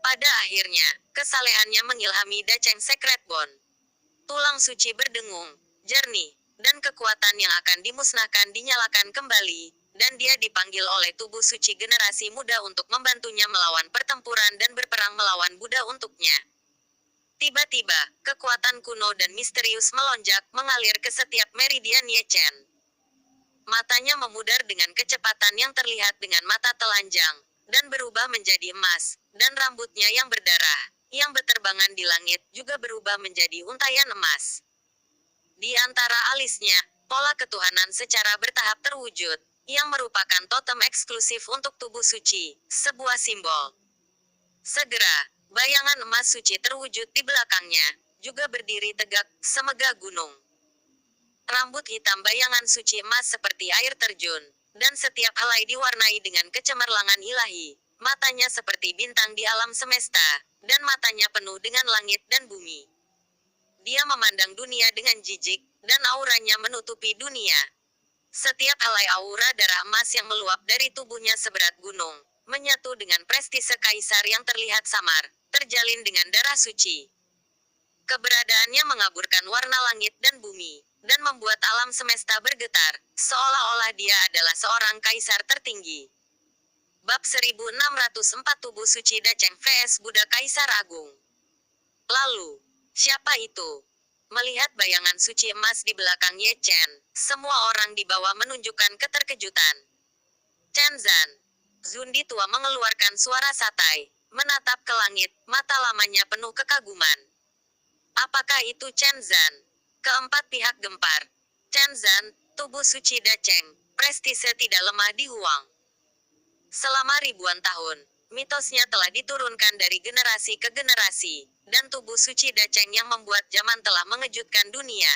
S1: Pada akhirnya, kesalehannya mengilhami Dacheng Secret Bone. Tulang suci berdengung, jernih, dan kekuatan yang akan dimusnahkan dinyalakan kembali, dan dia dipanggil oleh tubuh suci generasi muda untuk membantunya melawan pertempuran dan berperang melawan Buddha untuknya. Tiba-tiba, kekuatan kuno dan misterius melonjak, mengalir ke setiap meridian Ye Chen. Matanya memudar dengan kecepatan yang terlihat dengan mata telanjang, dan berubah menjadi emas, dan rambutnya yang berdarah, yang berterbangan di langit, juga berubah menjadi untayan emas. Di antara alisnya, pola ketuhanan secara bertahap terwujud, yang merupakan totem eksklusif untuk tubuh suci, sebuah simbol. Segera, bayangan emas suci terwujud di belakangnya, juga berdiri tegak, semegah gunung. Rambut hitam bayangan suci emas seperti air terjun, dan setiap helai diwarnai dengan kecemerlangan ilahi, matanya seperti bintang di alam semesta, dan matanya penuh dengan langit dan bumi. Dia memandang dunia dengan jijik, dan auranya menutupi dunia. Setiap helai aura darah emas yang meluap dari tubuhnya seberat gunung, menyatu dengan prestise kaisar yang terlihat samar, terjalin dengan darah suci. Keberadaannya mengaburkan warna langit dan bumi, dan membuat alam semesta bergetar, seolah-olah dia adalah seorang kaisar tertinggi. Bab 1604 Tubuh Suci Dacheng vs Buddha Kaisar Agung. Lalu, siapa itu? Melihat bayangan suci emas di belakang Ye Chen, semua orang di bawah menunjukkan keterkejutan. Chen Zan. Zundi tua mengeluarkan suara satai, menatap ke langit, mata lamanya penuh kekaguman. Apakah itu Chen Zan? Keempat pihak gempar. Chen Zan, tubuh suci Dacheng, prestise tidak lemah di Huang. Selama ribuan tahun, mitosnya telah diturunkan dari generasi ke generasi, dan tubuh suci Dacheng yang membuat zaman telah mengejutkan dunia.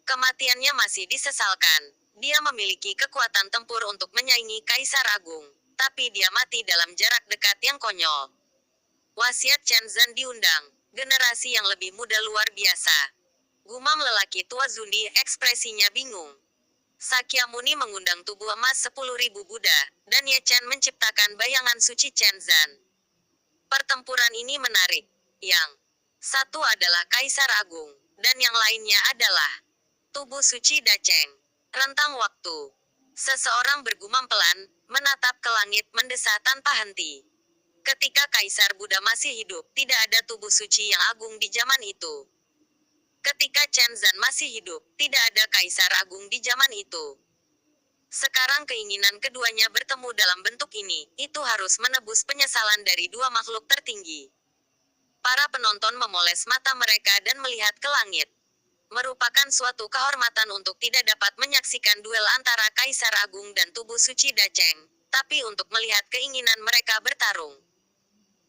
S1: Kematiannya masih disesalkan. Dia memiliki kekuatan tempur untuk menyaingi Kaisar Agung, tapi dia mati dalam jarak dekat yang konyol. Wasiat Chen Zan diundang, generasi yang lebih muda luar biasa. Gumam lelaki tua Zundi, ekspresinya bingung. Sakyamuni mengundang tubuh emas 10.000 Buddha, dan Ye Chen menciptakan bayangan suci Chen Zan. Pertempuran ini menarik. Yang satu adalah Kaisar Agung, dan yang lainnya adalah tubuh suci Dacheng. Rentang waktu. Seseorang bergumam pelan, menatap ke langit mendesah tanpa henti. Ketika Kaisar Buddha masih hidup, tidak ada tubuh suci yang agung di zaman itu. Ketika Chen Zan masih hidup, tidak ada Kaisar Agung di zaman itu. Sekarang keinginan keduanya bertemu dalam bentuk ini, itu harus menebus penyesalan dari dua makhluk tertinggi. Para penonton memoles mata mereka dan melihat ke langit. Merupakan suatu kehormatan untuk tidak dapat menyaksikan duel antara Kaisar Agung dan tubuh suci Dacheng, tapi untuk melihat keinginan mereka bertarung.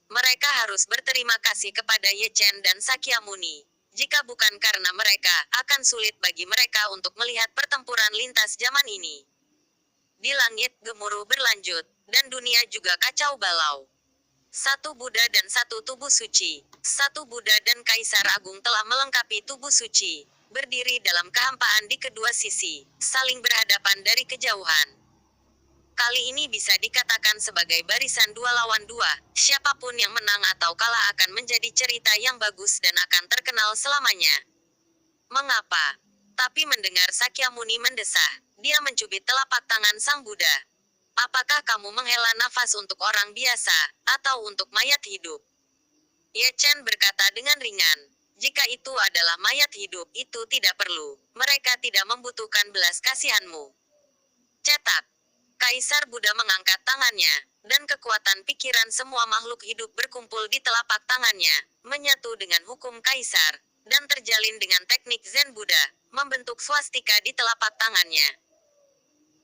S1: Mereka harus berterima kasih kepada Ye Chen dan Sakyamuni. Jika bukan karena mereka, akan sulit bagi mereka untuk melihat pertempuran lintas zaman ini. Di langit, gemuruh berlanjut, dan dunia juga kacau balau. Satu Buddha dan satu tubuh suci. Satu Buddha dan Kaisar Agung telah melengkapi tubuh suci, berdiri dalam kehampaan di kedua sisi, saling berhadapan dari kejauhan. Kali ini bisa dikatakan sebagai barisan 2 lawan 2, siapapun yang menang atau kalah akan menjadi cerita yang bagus dan akan terkenal selamanya. Mengapa? Tapi mendengar Sakyamuni mendesah, dia mencubit telapak tangan Sang Buddha. Apakah kamu menghela nafas untuk orang biasa, atau untuk mayat hidup? Ye Chen berkata dengan ringan. Jika itu adalah mayat hidup, itu tidak perlu. Mereka tidak membutuhkan belas kasihanmu. Cetak. Kaisar Buddha mengangkat tangannya, dan kekuatan pikiran semua makhluk hidup berkumpul di telapak tangannya, menyatu dengan hukum Kaisar, dan terjalin dengan teknik Zen Buddha, membentuk swastika di telapak tangannya.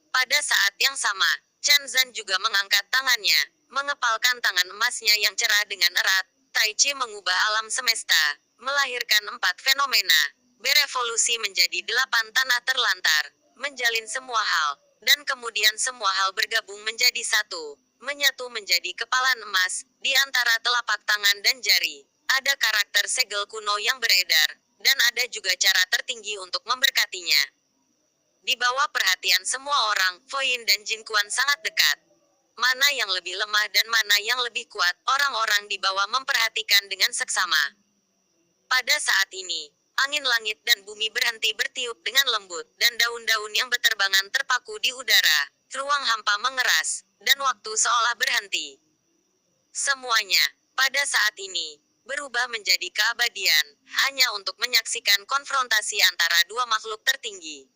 S1: Pada saat yang sama, Chen Zan juga mengangkat tangannya, mengepalkan tangan emasnya yang cerah dengan erat. Tai Chi mengubah alam semesta, melahirkan 4 fenomena, berevolusi menjadi 8 tanah terlantar, menjalin semua hal, dan kemudian semua hal bergabung menjadi satu, menyatu menjadi kepalan emas, di antara telapak tangan dan jari. Ada karakter segel kuno yang beredar, dan ada juga cara tertinggi untuk memberkatinya. Di bawah perhatian semua orang, Foyin dan Jin Kuan sangat dekat. Mana yang lebih lemah dan mana yang lebih kuat, orang-orang di bawah memperhatikan dengan seksama. Pada saat ini, angin langit dan bumi berhenti bertiup dengan lembut, dan daun-daun yang berterbangan terpaku di udara. Ruang hampa mengeras, dan waktu seolah berhenti. Semuanya, pada saat ini, berubah menjadi keabadian, hanya untuk menyaksikan konfrontasi antara dua makhluk tertinggi.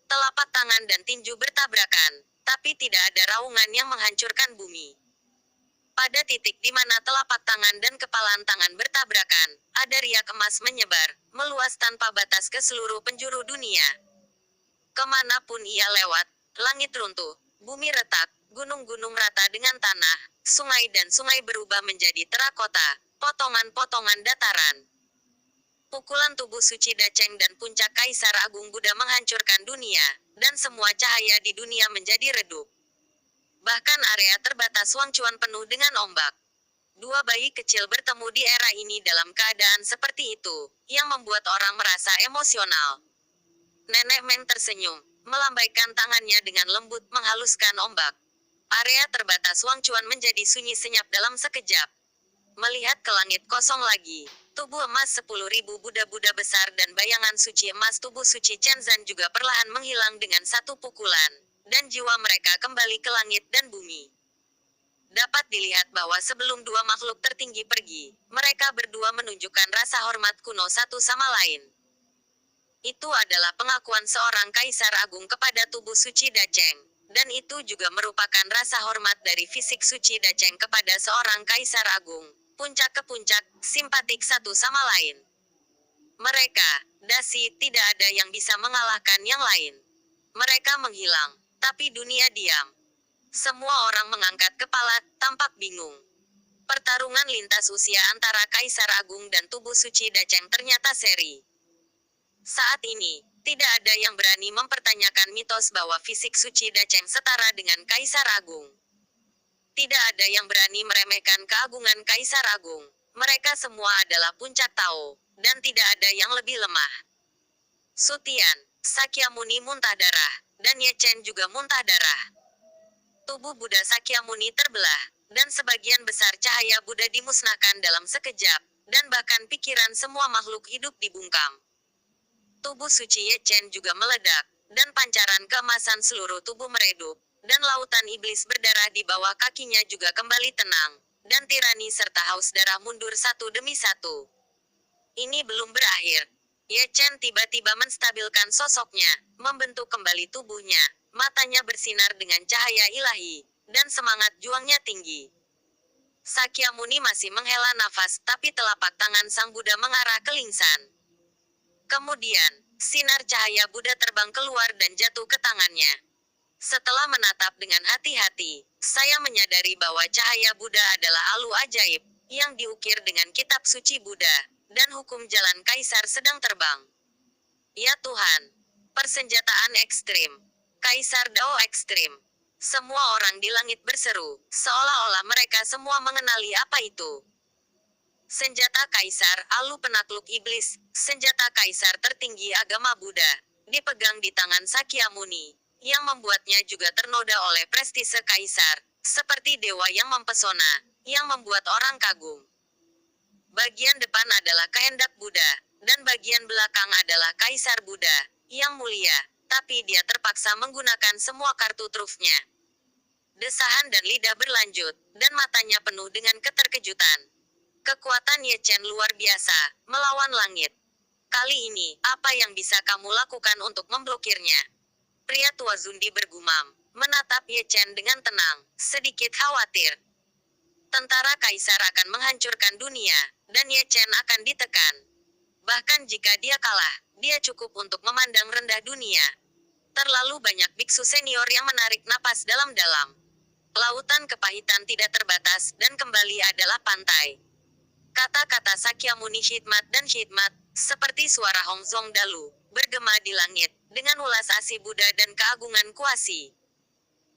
S1: Telapak tangan dan tinju bertabrakan, tapi tidak ada raungan yang menghancurkan bumi. Pada titik di mana telapak tangan dan kepalan tangan bertabrakan, ada riak emas menyebar, meluas tanpa batas ke seluruh penjuru dunia. Kemanapun ia lewat, langit runtuh, bumi retak, gunung-gunung rata dengan tanah, sungai dan sungai berubah menjadi terakota, potongan-potongan dataran. Pukulan tubuh suci Dacheng dan puncak Kaisar Agung Buddha menghancurkan dunia, dan semua cahaya di dunia menjadi redup. Bahkan area terbatas Wangchuan penuh dengan ombak. Dua bayi kecil bertemu di era ini dalam keadaan seperti itu, yang membuat orang merasa emosional. Nenek Meng tersenyum, melambaikan tangannya dengan lembut menghaluskan ombak. Area terbatas Wangchuan menjadi sunyi senyap dalam sekejap. Melihat ke langit kosong lagi, tubuh emas 10.000 Buddha-Buddha besar dan bayangan suci emas tubuh suci Chen Zan juga perlahan menghilang dengan satu pukulan, dan jiwa mereka kembali ke langit dan bumi. Dapat dilihat bahwa sebelum dua makhluk tertinggi pergi, mereka berdua menunjukkan rasa hormat kuno satu sama lain. Itu adalah pengakuan seorang Kaisar Agung kepada tubuh suci Dacheng, dan itu juga merupakan rasa hormat dari fisik suci Dacheng kepada seorang Kaisar Agung. Puncak ke puncak, simpatik satu sama lain. Mereka, dasi, tidak ada yang bisa mengalahkan yang lain. Mereka menghilang, tapi dunia diam. Semua orang mengangkat kepala, tampak bingung. Pertarungan lintas usia antara Kaisar Agung dan tubuh suci Dacheng ternyata seri. Saat ini, tidak ada yang berani mempertanyakan mitos bahwa fisik suci Dacheng setara dengan Kaisar Agung. Tidak ada yang berani meremehkan keagungan Kaisar Agung. Mereka semua adalah puncak Tao, dan tidak ada yang lebih lemah. Sutian, Sakyamuni muntah darah, dan Ye Chen juga muntah darah. Tubuh Buddha Sakyamuni terbelah, dan sebagian besar cahaya Buddha dimusnahkan dalam sekejap, dan bahkan pikiran semua makhluk hidup dibungkam. Tubuh suci Ye Chen juga meledak, dan pancaran keemasan seluruh tubuh meredup, dan lautan iblis berdarah di bawah kakinya juga kembali tenang, dan tirani serta haus darah mundur satu demi satu. Ini belum berakhir. Ye Chen tiba-tiba menstabilkan sosoknya, membentuk kembali tubuhnya, matanya bersinar dengan cahaya ilahi, dan semangat juangnya tinggi. Sakyamuni masih menghela nafas, tapi telapak tangan Sang Buddha mengarah ke Lingsan. Kemudian, sinar cahaya Buddha terbang keluar dan jatuh ke tangannya. Setelah menatap dengan hati-hati, saya menyadari bahwa cahaya Buddha adalah alu ajaib, yang diukir dengan kitab suci Buddha, dan hukum jalan kaisar sedang terbang. Ya Tuhan! Persenjataan ekstrim. Kaisar Dao ekstrim. Semua orang di langit berseru, seolah-olah mereka semua mengenali apa itu. Senjata kaisar, alu penakluk iblis, senjata kaisar tertinggi agama Buddha, dipegang di tangan Sakyamuni, yang membuatnya juga ternoda oleh prestise kaisar, seperti dewa yang mempesona, yang membuat orang kagum. Bagian depan adalah kehendak Buddha, dan bagian belakang adalah kaisar Buddha, yang mulia, tapi dia terpaksa menggunakan semua kartu trufnya. Desahan dan lidah berlanjut, dan matanya penuh dengan keterkejutan. Kekuatan Ye Chen luar biasa, melawan langit. Kali ini, apa yang bisa kamu lakukan untuk memblokirnya? Pria tua Zundi bergumam, menatap Ye Chen dengan tenang, sedikit khawatir. Tentara kaisar akan menghancurkan dunia, dan Ye Chen akan ditekan. Bahkan jika dia kalah, dia cukup untuk memandang rendah dunia. Terlalu banyak biksu senior yang menarik napas dalam-dalam. Lautan kepahitan tidak terbatas, dan kembali adalah pantai. Kata-kata Sakyamuni khidmat dan khidmat, seperti suara Hong Zong Dalu, bergema di langit, dengan ulas asih Buddha dan keagungan kuasi.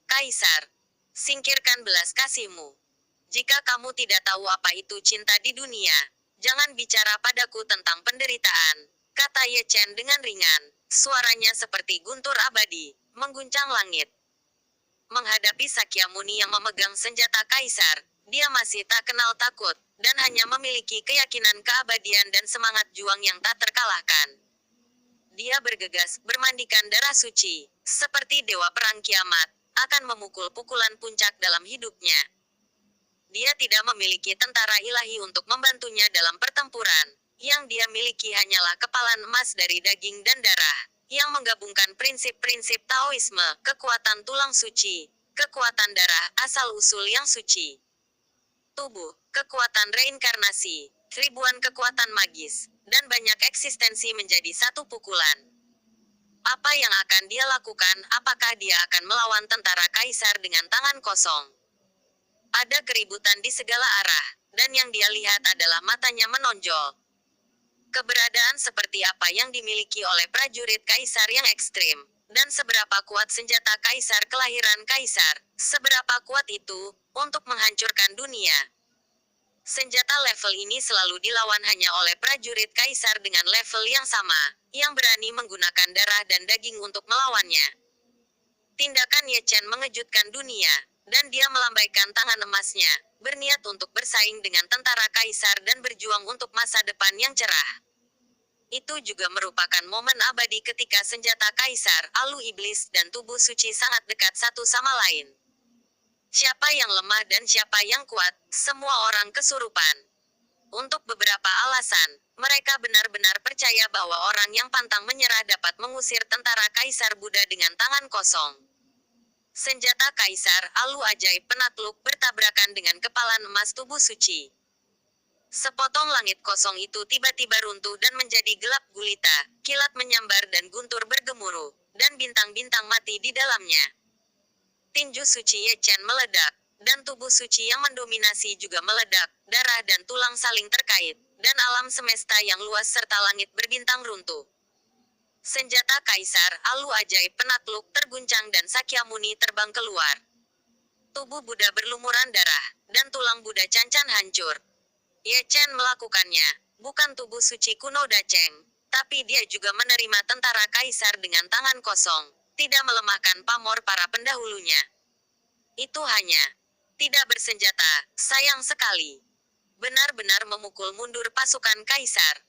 S1: Kaisar, singkirkan belas kasihmu. Jika kamu tidak tahu apa itu cinta di dunia, jangan bicara padaku tentang penderitaan, kata Ye Chen dengan ringan, suaranya seperti guntur abadi, mengguncang langit. Menghadapi Sakyamuni yang memegang senjata kaisar, dia masih tak kenal takut, dan hanya memiliki keyakinan keabadian dan semangat juang yang tak terkalahkan. Dia bergegas, bermandikan darah suci, seperti dewa perang kiamat, akan memukul pukulan puncak dalam hidupnya. Dia tidak memiliki tentara ilahi untuk membantunya dalam pertempuran, yang dia miliki hanyalah kepalan emas dari daging dan darah, yang menggabungkan prinsip-prinsip Taoisme, kekuatan tulang suci, kekuatan darah, asal-usul yang suci. Tubuh, kekuatan reinkarnasi, ribuan kekuatan magis, dan banyak eksistensi menjadi satu pukulan. Apa yang akan dia lakukan? Apakah dia akan melawan tentara kaisar dengan tangan kosong? Ada keributan di segala arah, dan yang dia lihat adalah matanya menonjol. Keberadaan seperti apa yang dimiliki oleh prajurit kaisar yang ekstrim, dan seberapa kuat senjata kaisar kelahiran kaisar, seberapa kuat itu, untuk menghancurkan dunia. Senjata level ini selalu dilawan hanya oleh prajurit kaisar dengan level yang sama, yang berani menggunakan darah dan daging untuk melawannya. Tindakan Ye Chen mengejutkan dunia, dan dia melambaikan tangan emasnya, berniat untuk bersaing dengan tentara kaisar dan berjuang untuk masa depan yang cerah. Itu juga merupakan momen abadi ketika senjata kaisar, alu iblis, dan tubuh suci sangat dekat satu sama lain. Siapa yang lemah dan siapa yang kuat, semua orang kesurupan. Untuk beberapa alasan, mereka benar-benar percaya bahwa orang yang pantang menyerah dapat mengusir tentara kaisar Buddha dengan tangan kosong. Senjata kaisar, alu ajaib penakluk, bertabrakan dengan kepalan emas tubuh suci. Sepotong langit kosong itu tiba-tiba runtuh dan menjadi gelap gulita, kilat menyambar dan guntur bergemuruh, dan bintang-bintang mati di dalamnya. Tinju suci Ye Chen meledak, dan tubuh suci yang mendominasi juga meledak, darah dan tulang saling terkait, dan alam semesta yang luas serta langit berbintang runtuh. Senjata kaisar, alu ajaib penakluk, terguncang dan Sakyamuni terbang keluar. Tubuh Buddha berlumuran darah, dan tulang Buddha cancan hancur. Ye Chen melakukannya, bukan tubuh suci kuno Daceng, tapi dia juga menerima tentara kaisar dengan tangan kosong, tidak melemahkan pamor para pendahulunya. Itu hanya tidak bersenjata, sayang sekali. Benar-benar memukul mundur pasukan kaisar.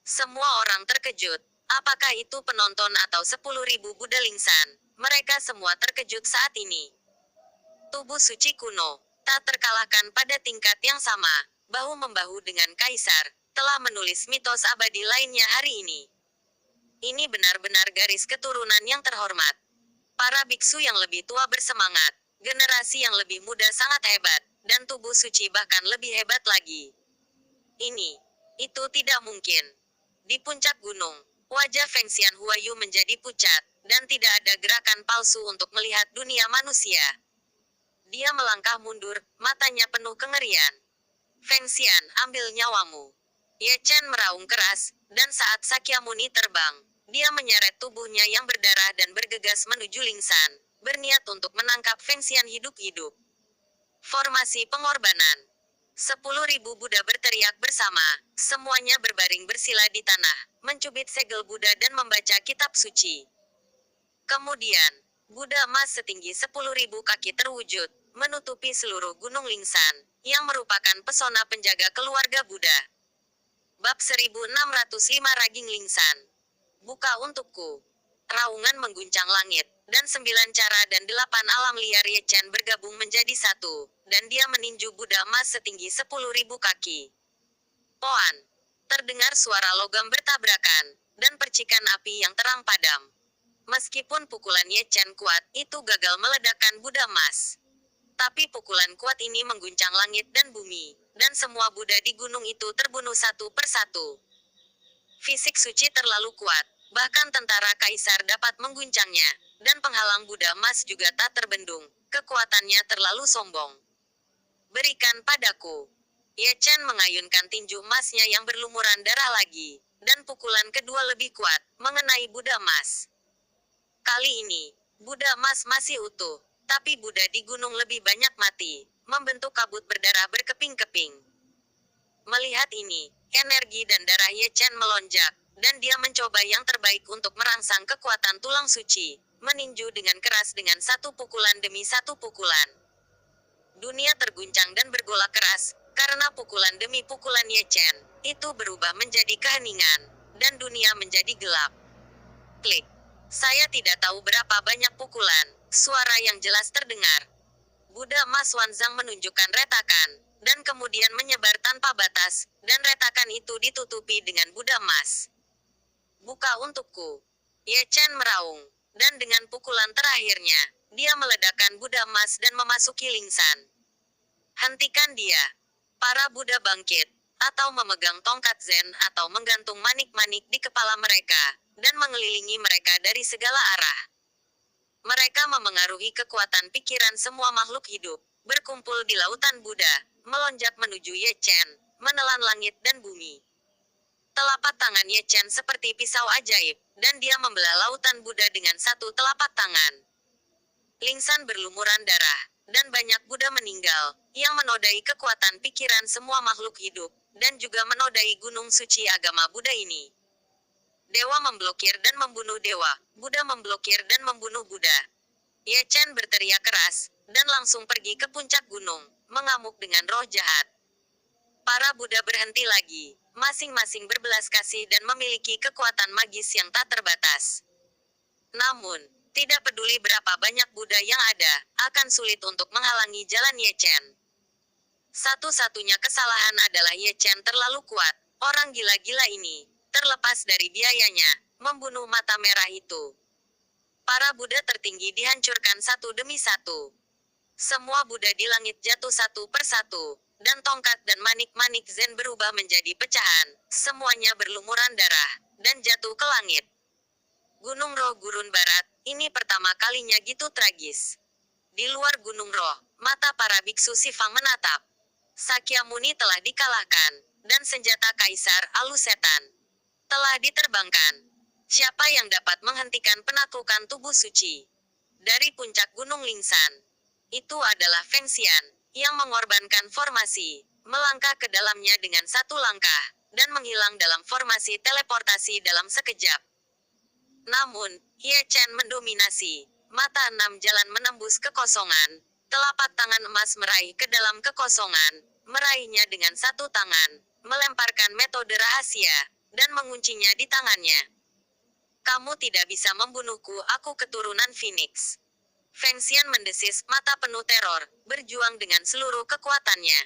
S1: Semua orang terkejut. Apakah itu penonton atau 10.000 Buddha Lingsan? Mereka semua terkejut saat ini. Tubuh suci kuno, tak terkalahkan pada tingkat yang sama, bahu-membahu dengan kaisar, telah menulis mitos abadi lainnya hari ini. Ini benar-benar garis keturunan yang terhormat. Para biksu yang lebih tua bersemangat, generasi yang lebih muda sangat hebat, dan tubuh suci bahkan lebih hebat lagi. Itu tidak mungkin. Di puncak gunung, Wajah Feng Xian Huayu menjadi pucat, dan tidak ada gerakan palsu untuk melihat dunia manusia. Dia melangkah mundur, matanya penuh kengerian. Feng Xian, ambil nyawamu. Ye Chen meraung keras, dan saat Sakyamuni terbang, dia menyeret tubuhnya yang berdarah dan bergegas menuju Lingsan, berniat untuk menangkap Feng Xian hidup-hidup. Formasi pengorbanan. 10.000 Buddha berteriak bersama, semuanya berbaring bersila di tanah, mencubit segel Buddha dan membaca kitab suci. Kemudian, Buddha emas setinggi 10.000 kaki terwujud, menutupi seluruh gunung Lingsan, yang merupakan pesona penjaga keluarga Buddha. Bab 1605 Raging Lingsan. Buka untukku. Raungan mengguncang langit, dan 9 cara dan 8 alam liar Ye Chen bergabung menjadi satu, dan dia meninju Buddha emas setinggi 10.000 kaki. Poan. Terdengar suara logam bertabrakan, dan percikan api yang terang padam. Meskipun pukulan Ye Chen kuat, itu gagal meledakkan Buddha emas. Tapi pukulan kuat ini mengguncang langit dan bumi, dan semua Buddha di gunung itu terbunuh satu persatu. Fisik suci terlalu kuat, bahkan tentara kaisar dapat mengguncangnya, dan penghalang Buddha emas juga tak terbendung, kekuatannya terlalu sombong. Berikan padaku. Ye Chen mengayunkan tinju emasnya yang berlumuran darah lagi, dan pukulan kedua lebih kuat, mengenai Buddha emas. Kali ini, Buddha emas masih utuh, tapi Buddha di gunung lebih banyak mati, membentuk kabut berdarah berkeping-keping. Melihat ini, energi dan darah Ye Chen melonjak, dan dia mencoba yang terbaik untuk merangsang kekuatan tulang suci, meninju dengan keras dengan satu pukulan demi satu pukulan. Dunia terguncang dan bergolak keras, karena pukulan demi pukulan Ye Chen, itu berubah menjadi keheningan, dan dunia menjadi gelap. Klik. Saya tidak tahu berapa banyak pukulan, suara yang jelas terdengar. Buddha emas Wanzang menunjukkan retakan, dan kemudian menyebar tanpa batas, dan retakan itu ditutupi dengan Buddha emas. Buka untukku. Ye Chen meraung, dan dengan pukulan terakhirnya, dia meledakkan Buddha emas dan memasuki Lingsan. Hentikan dia. Para Buddha bangkit, atau memegang tongkat Zen atau menggantung manik-manik di kepala mereka, dan mengelilingi mereka dari segala arah. Mereka memengaruhi kekuatan pikiran semua makhluk hidup, berkumpul di lautan Buddha, melonjak menuju Ye Chen, menelan langit dan bumi. Telapak tangan Ye Chen seperti pisau ajaib, dan dia membelah lautan Buddha dengan satu telapak tangan. Lingsan berlumuran darah, dan banyak Buddha meninggal, yang menodai kekuatan pikiran semua makhluk hidup, dan juga menodai gunung suci agama Buddha ini. Dewa memblokir dan membunuh dewa, Buddha memblokir dan membunuh Buddha. Ye Chen berteriak keras, dan langsung pergi ke puncak gunung, mengamuk dengan roh jahat. Para Buddha berhenti lagi, masing-masing berbelas kasih dan memiliki kekuatan magis yang tak terbatas. Namun, tidak peduli berapa banyak Buddha yang ada, akan sulit untuk menghalangi jalan Ye Chen. Satu-satunya kesalahan adalah Ye Chen terlalu kuat, orang gila-gila ini, terlepas dari biayanya, membunuh mata merah itu. Para Buddha tertinggi dihancurkan satu demi satu. Semua Buddha di langit jatuh satu persatu, dan tongkat dan manik-manik Zen berubah menjadi pecahan, semuanya berlumuran darah, dan jatuh ke langit. Gunung Roh Gurun Barat, ini pertama kalinya gitu tragis. Di luar Gunung Roh, mata para biksu Sifang menatap. Sakyamuni telah dikalahkan, dan senjata Kaisar Alus Setan telah diterbangkan. Siapa yang dapat menghentikan penaklukan tubuh suci? Dari puncak Gunung Lingsan, itu adalah Feng Xian, yang mengorbankan formasi, melangkah ke dalamnya dengan satu langkah, dan menghilang dalam formasi teleportasi dalam sekejap. Namun, Ye Chen mendominasi, mata enam jalan menembus kekosongan, telapak tangan emas meraih ke dalam kekosongan, meraihnya dengan satu tangan, melemparkan metode rahasia, dan menguncinya di tangannya. Kamu tidak bisa membunuhku, aku keturunan Phoenix. Feng Xian mendesis, mata penuh teror, berjuang dengan seluruh kekuatannya.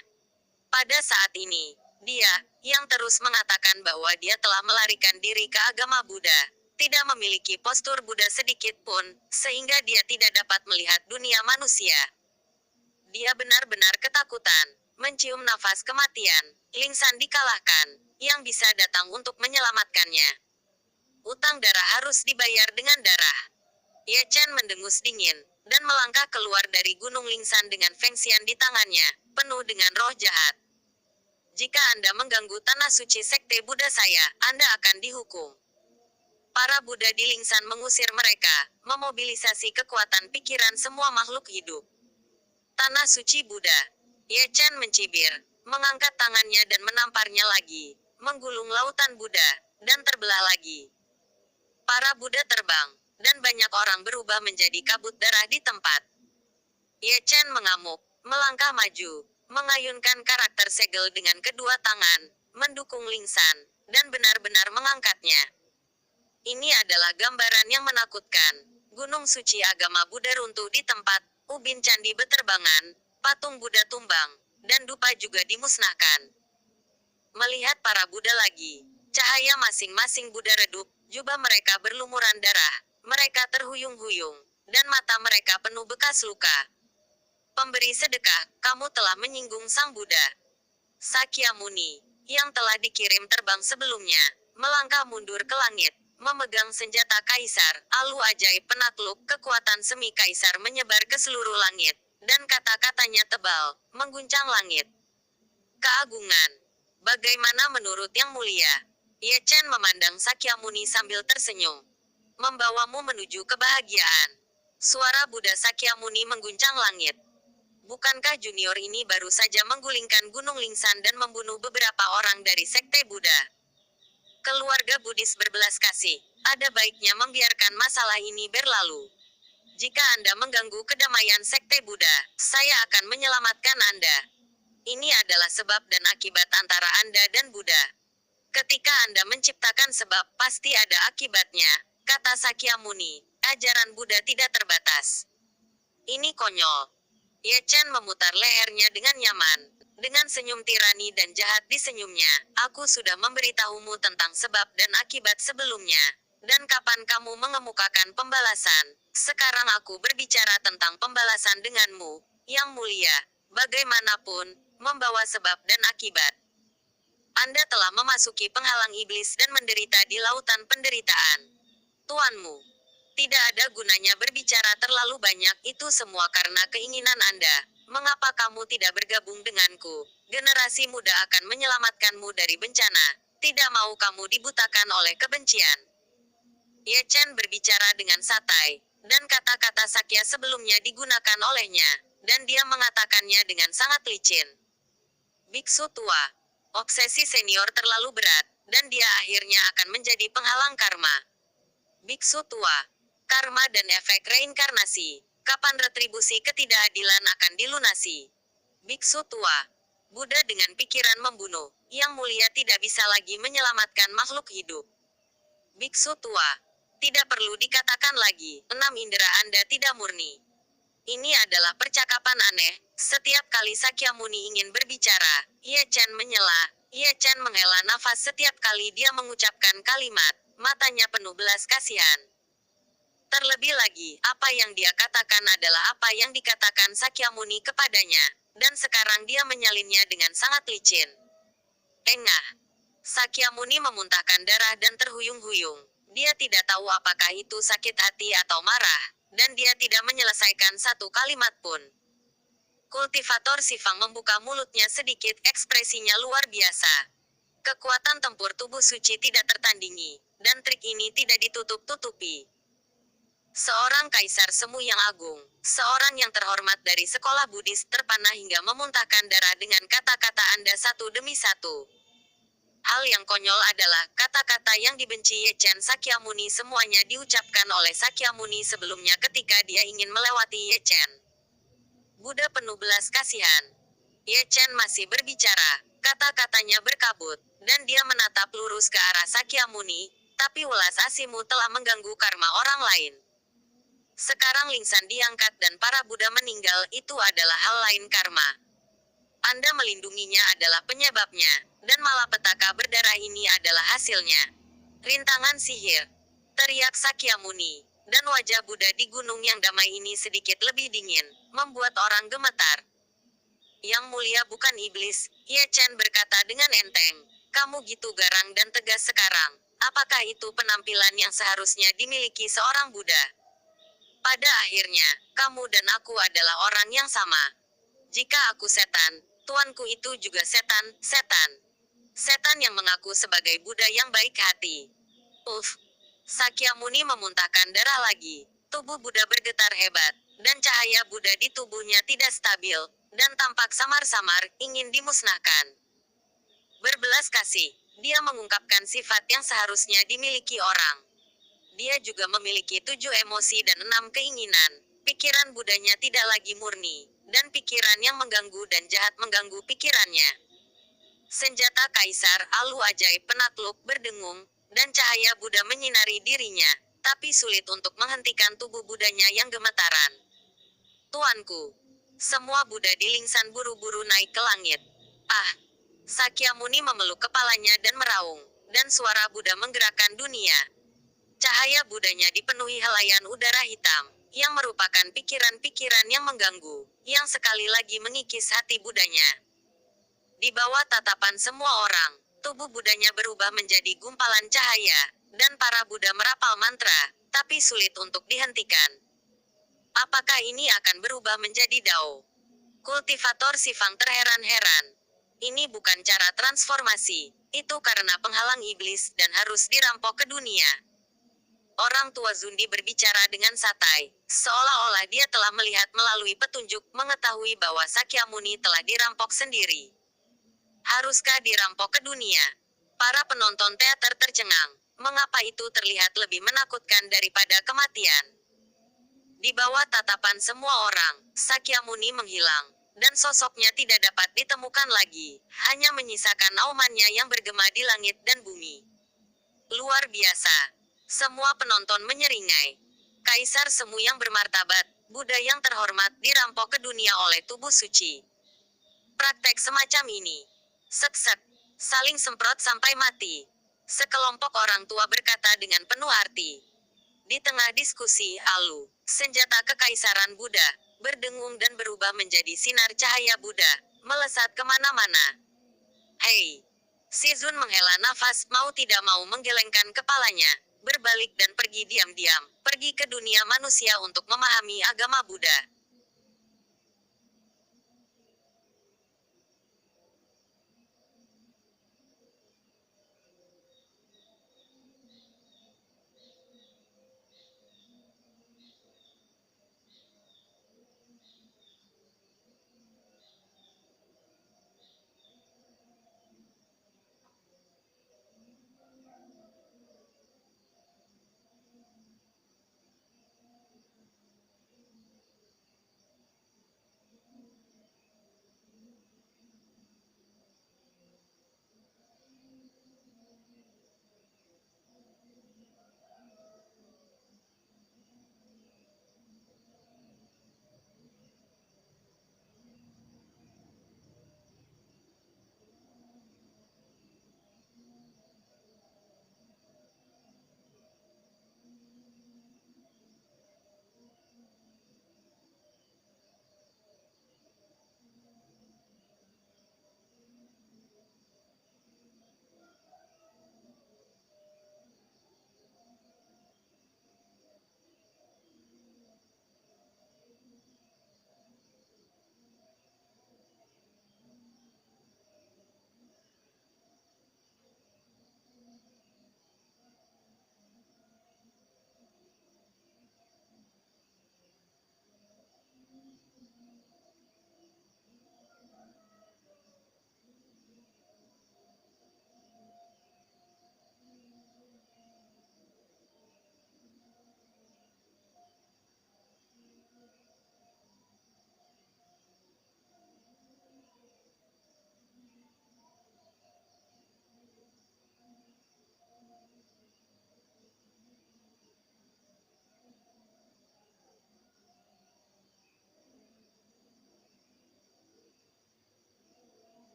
S1: Pada saat ini, dia, yang terus mengatakan bahwa dia telah melarikan diri ke agama Buddha, tidak memiliki postur Buddha sedikit pun, sehingga dia tidak dapat melihat dunia manusia. Dia benar-benar ketakutan, mencium nafas kematian. Lingsan dikalahkan, yang bisa datang untuk menyelamatkannya. Utang darah harus dibayar dengan darah. Ye Chen mendengus dingin, dan melangkah keluar dari Gunung Lingsan dengan Fengxian di tangannya, penuh dengan roh jahat. Jika Anda mengganggu tanah suci sekte Buddha saya, Anda akan dihukum. Para Buddha di Lingsan mengusir mereka, memobilisasi kekuatan pikiran semua makhluk hidup. Tanah suci Buddha. Ye Chen mencibir, mengangkat tangannya dan menamparnya lagi, menggulung lautan Buddha, dan terbelah lagi. Para Buddha terbang, dan banyak orang berubah menjadi kabut darah di tempat. Ye Chen mengamuk, melangkah maju, mengayunkan karakter segel dengan kedua tangan, mendukung Lingsan, dan benar-benar mengangkatnya. Ini adalah gambaran yang menakutkan. Gunung suci agama Buddha runtuh di tempat, ubin candi beterbangan, patung Buddha tumbang, dan dupa juga dimusnahkan. Melihat para Buddha lagi, cahaya masing-masing Buddha redup, jubah mereka berlumuran darah, mereka terhuyung-huyung, dan mata mereka penuh bekas luka. Pemberi sedekah, kamu telah menyinggung Sang Buddha. Sakyamuni, yang telah dikirim terbang sebelumnya, melangkah mundur ke langit, memegang senjata kaisar, alu ajaib penakluk, kekuatan semi kaisar menyebar ke seluruh langit, dan kata-katanya tebal, mengguncang langit. Keagungan. Bagaimana menurut Yang Mulia? Ye Chen memandang Sakyamuni sambil tersenyum. Membawamu menuju kebahagiaan. Suara Buddha Sakyamuni mengguncang langit. Bukankah junior ini baru saja menggulingkan Gunung Lingsan dan membunuh beberapa orang dari sekte Buddha? Keluarga Buddhis berbelas kasih, ada baiknya membiarkan masalah ini berlalu. Jika Anda mengganggu kedamaian sekte Buddha, saya akan menyelamatkan Anda. Ini adalah sebab dan akibat antara Anda dan Buddha. Ketika Anda menciptakan sebab, pasti ada akibatnya, kata Sakyamuni. Ajaran Buddha tidak terbatas. Ini konyol. Ye Chen memutar lehernya dengan nyaman. Dengan senyum tirani dan jahat di senyumnya, aku sudah memberitahumu tentang sebab dan akibat sebelumnya. Dan kapan kamu mengemukakan pembalasan? Sekarang aku berbicara tentang pembalasan denganmu, Yang Mulia. Bagaimanapun, membawa sebab dan akibat. Anda telah memasuki penghalang iblis dan menderita di lautan penderitaan. Tuanmu. Tidak ada gunanya berbicara terlalu banyak, itu semua karena keinginan Anda. Mengapa kamu tidak bergabung denganku? Generasi muda akan menyelamatkanmu dari bencana. Tidak mau kamu dibutakan oleh kebencian. Ye Chen berbicara dengan santai, dan kata-kata Sakya sebelumnya digunakan olehnya, dan dia mengatakannya dengan sangat licin. Biksu tua. Obsesi senior terlalu berat, dan dia akhirnya akan menjadi penghalang karma. Biksu tua. Karma dan efek reinkarnasi. Kapan retribusi ketidakadilan akan dilunasi? Biksu tua. Buddha dengan pikiran membunuh, Yang Mulia tidak bisa lagi menyelamatkan makhluk hidup. Biksu tua. Tidak perlu dikatakan lagi, 6 indera Anda tidak murni. Ini adalah percakapan aneh. Setiap kali Sakyamuni ingin berbicara, Ye Chen menyela. Ye Chen menghela nafas setiap kali dia mengucapkan kalimat. Matanya penuh belas kasihan. Terlebih lagi, apa yang dia katakan adalah apa yang dikatakan Sakyamuni kepadanya, dan sekarang dia menyalinnya dengan sangat licin. Engah. Sakyamuni memuntahkan darah dan terhuyung-huyung. Dia tidak tahu apakah itu sakit hati atau marah, dan dia tidak menyelesaikan satu kalimat pun. Kultivator Sifang membuka mulutnya sedikit, ekspresinya luar biasa. Kekuatan tempur tubuh suci tidak tertandingi, dan trik ini tidak ditutup-tutupi. Seorang kaisar semu yang agung, seorang yang terhormat dari sekolah Buddhis terpana hingga memuntahkan darah dengan kata-kata Anda satu demi satu. Hal yang konyol adalah, kata-kata yang dibenci Ye Chen Sakyamuni semuanya diucapkan oleh Sakyamuni sebelumnya ketika dia ingin melewati Ye Chen. Buddha penuh belas kasihan. Ye Chen masih berbicara, kata-katanya berkabut, dan dia menatap lurus ke arah Sakyamuni, tapi welas asihmu telah mengganggu karma orang lain. Sekarang Lingsan diangkat dan para Buddha meninggal, itu adalah hal lain karma. Anda melindunginya adalah penyebabnya, dan malapetaka berdarah ini adalah hasilnya. Rintangan sihir. Teriak Sakyamuni, dan wajah Buddha di gunung yang damai ini sedikit lebih dingin, membuat orang gemetar. Yang Mulia bukan iblis, Ye Chen berkata dengan enteng. Kamu gitu garang dan tegas sekarang. Apakah itu penampilan yang seharusnya dimiliki seorang Buddha? Pada akhirnya, kamu dan aku adalah orang yang sama. Jika aku setan, tuanku itu juga setan, setan. Setan yang mengaku sebagai Buddha yang baik hati. Sakyamuni memuntahkan darah lagi. Tubuh Buddha bergetar hebat, dan cahaya Buddha di tubuhnya tidak stabil, dan tampak samar-samar, ingin dimusnahkan. Berbelas kasih, dia mengungkapkan sifat yang seharusnya dimiliki orang. Dia juga memiliki 7 emosi dan 6 keinginan. Pikiran Budanya tidak lagi murni, dan pikiran yang mengganggu dan jahat mengganggu pikirannya. Senjata Kaisar Alu ajaib penakluk berdengung, dan cahaya Buddha menyinari dirinya, tapi sulit untuk menghentikan tubuh Budanya yang gemetaran. Tuanku, semua Buddha di Lingsan buru-buru naik ke langit. Sakyamuni memeluk kepalanya dan meraung, dan suara Buddha menggerakkan dunia. Cahaya Budanya dipenuhi helaian udara hitam, yang merupakan pikiran-pikiran yang mengganggu, yang sekali lagi mengikis hati Budanya. Di bawah tatapan semua orang, tubuh Budanya berubah menjadi gumpalan cahaya, dan para Buddha merapal mantra, tapi sulit untuk dihentikan. Apakah ini akan berubah menjadi Dao? Kultivator Sifang terheran-heran. Ini bukan cara transformasi, itu karena penghalang iblis dan harus dirampok ke dunia. Orang tua Zundi berbicara dengan santai, seolah-olah dia telah melihat melalui petunjuk, mengetahui bahwa Sakyamuni telah dirampok sendiri. Haruskah dirampok ke dunia? Para penonton teater tercengang. Mengapa itu terlihat lebih menakutkan daripada kematian? Di bawah tatapan semua orang, Sakyamuni menghilang, dan sosoknya tidak dapat ditemukan lagi, hanya menyisakan aumannya yang bergema di langit dan bumi. Luar biasa. Semua penonton menyeringai. Kaisar Semu yang bermartabat, Buddha yang terhormat dirampok ke dunia oleh tubuh suci. Praktek semacam ini. Set-set. Saling semprot sampai mati. Sekelompok orang tua berkata dengan penuh arti. Di tengah diskusi, Alu, senjata kekaisaran Buddha, berdengung dan berubah menjadi sinar cahaya Buddha, melesat kemana-mana. Hei! Si Zun menghela nafas, mau tidak mau menggelengkan kepalanya, berbalik dan pergi diam-diam, pergi ke dunia manusia untuk memahami agama Buddha.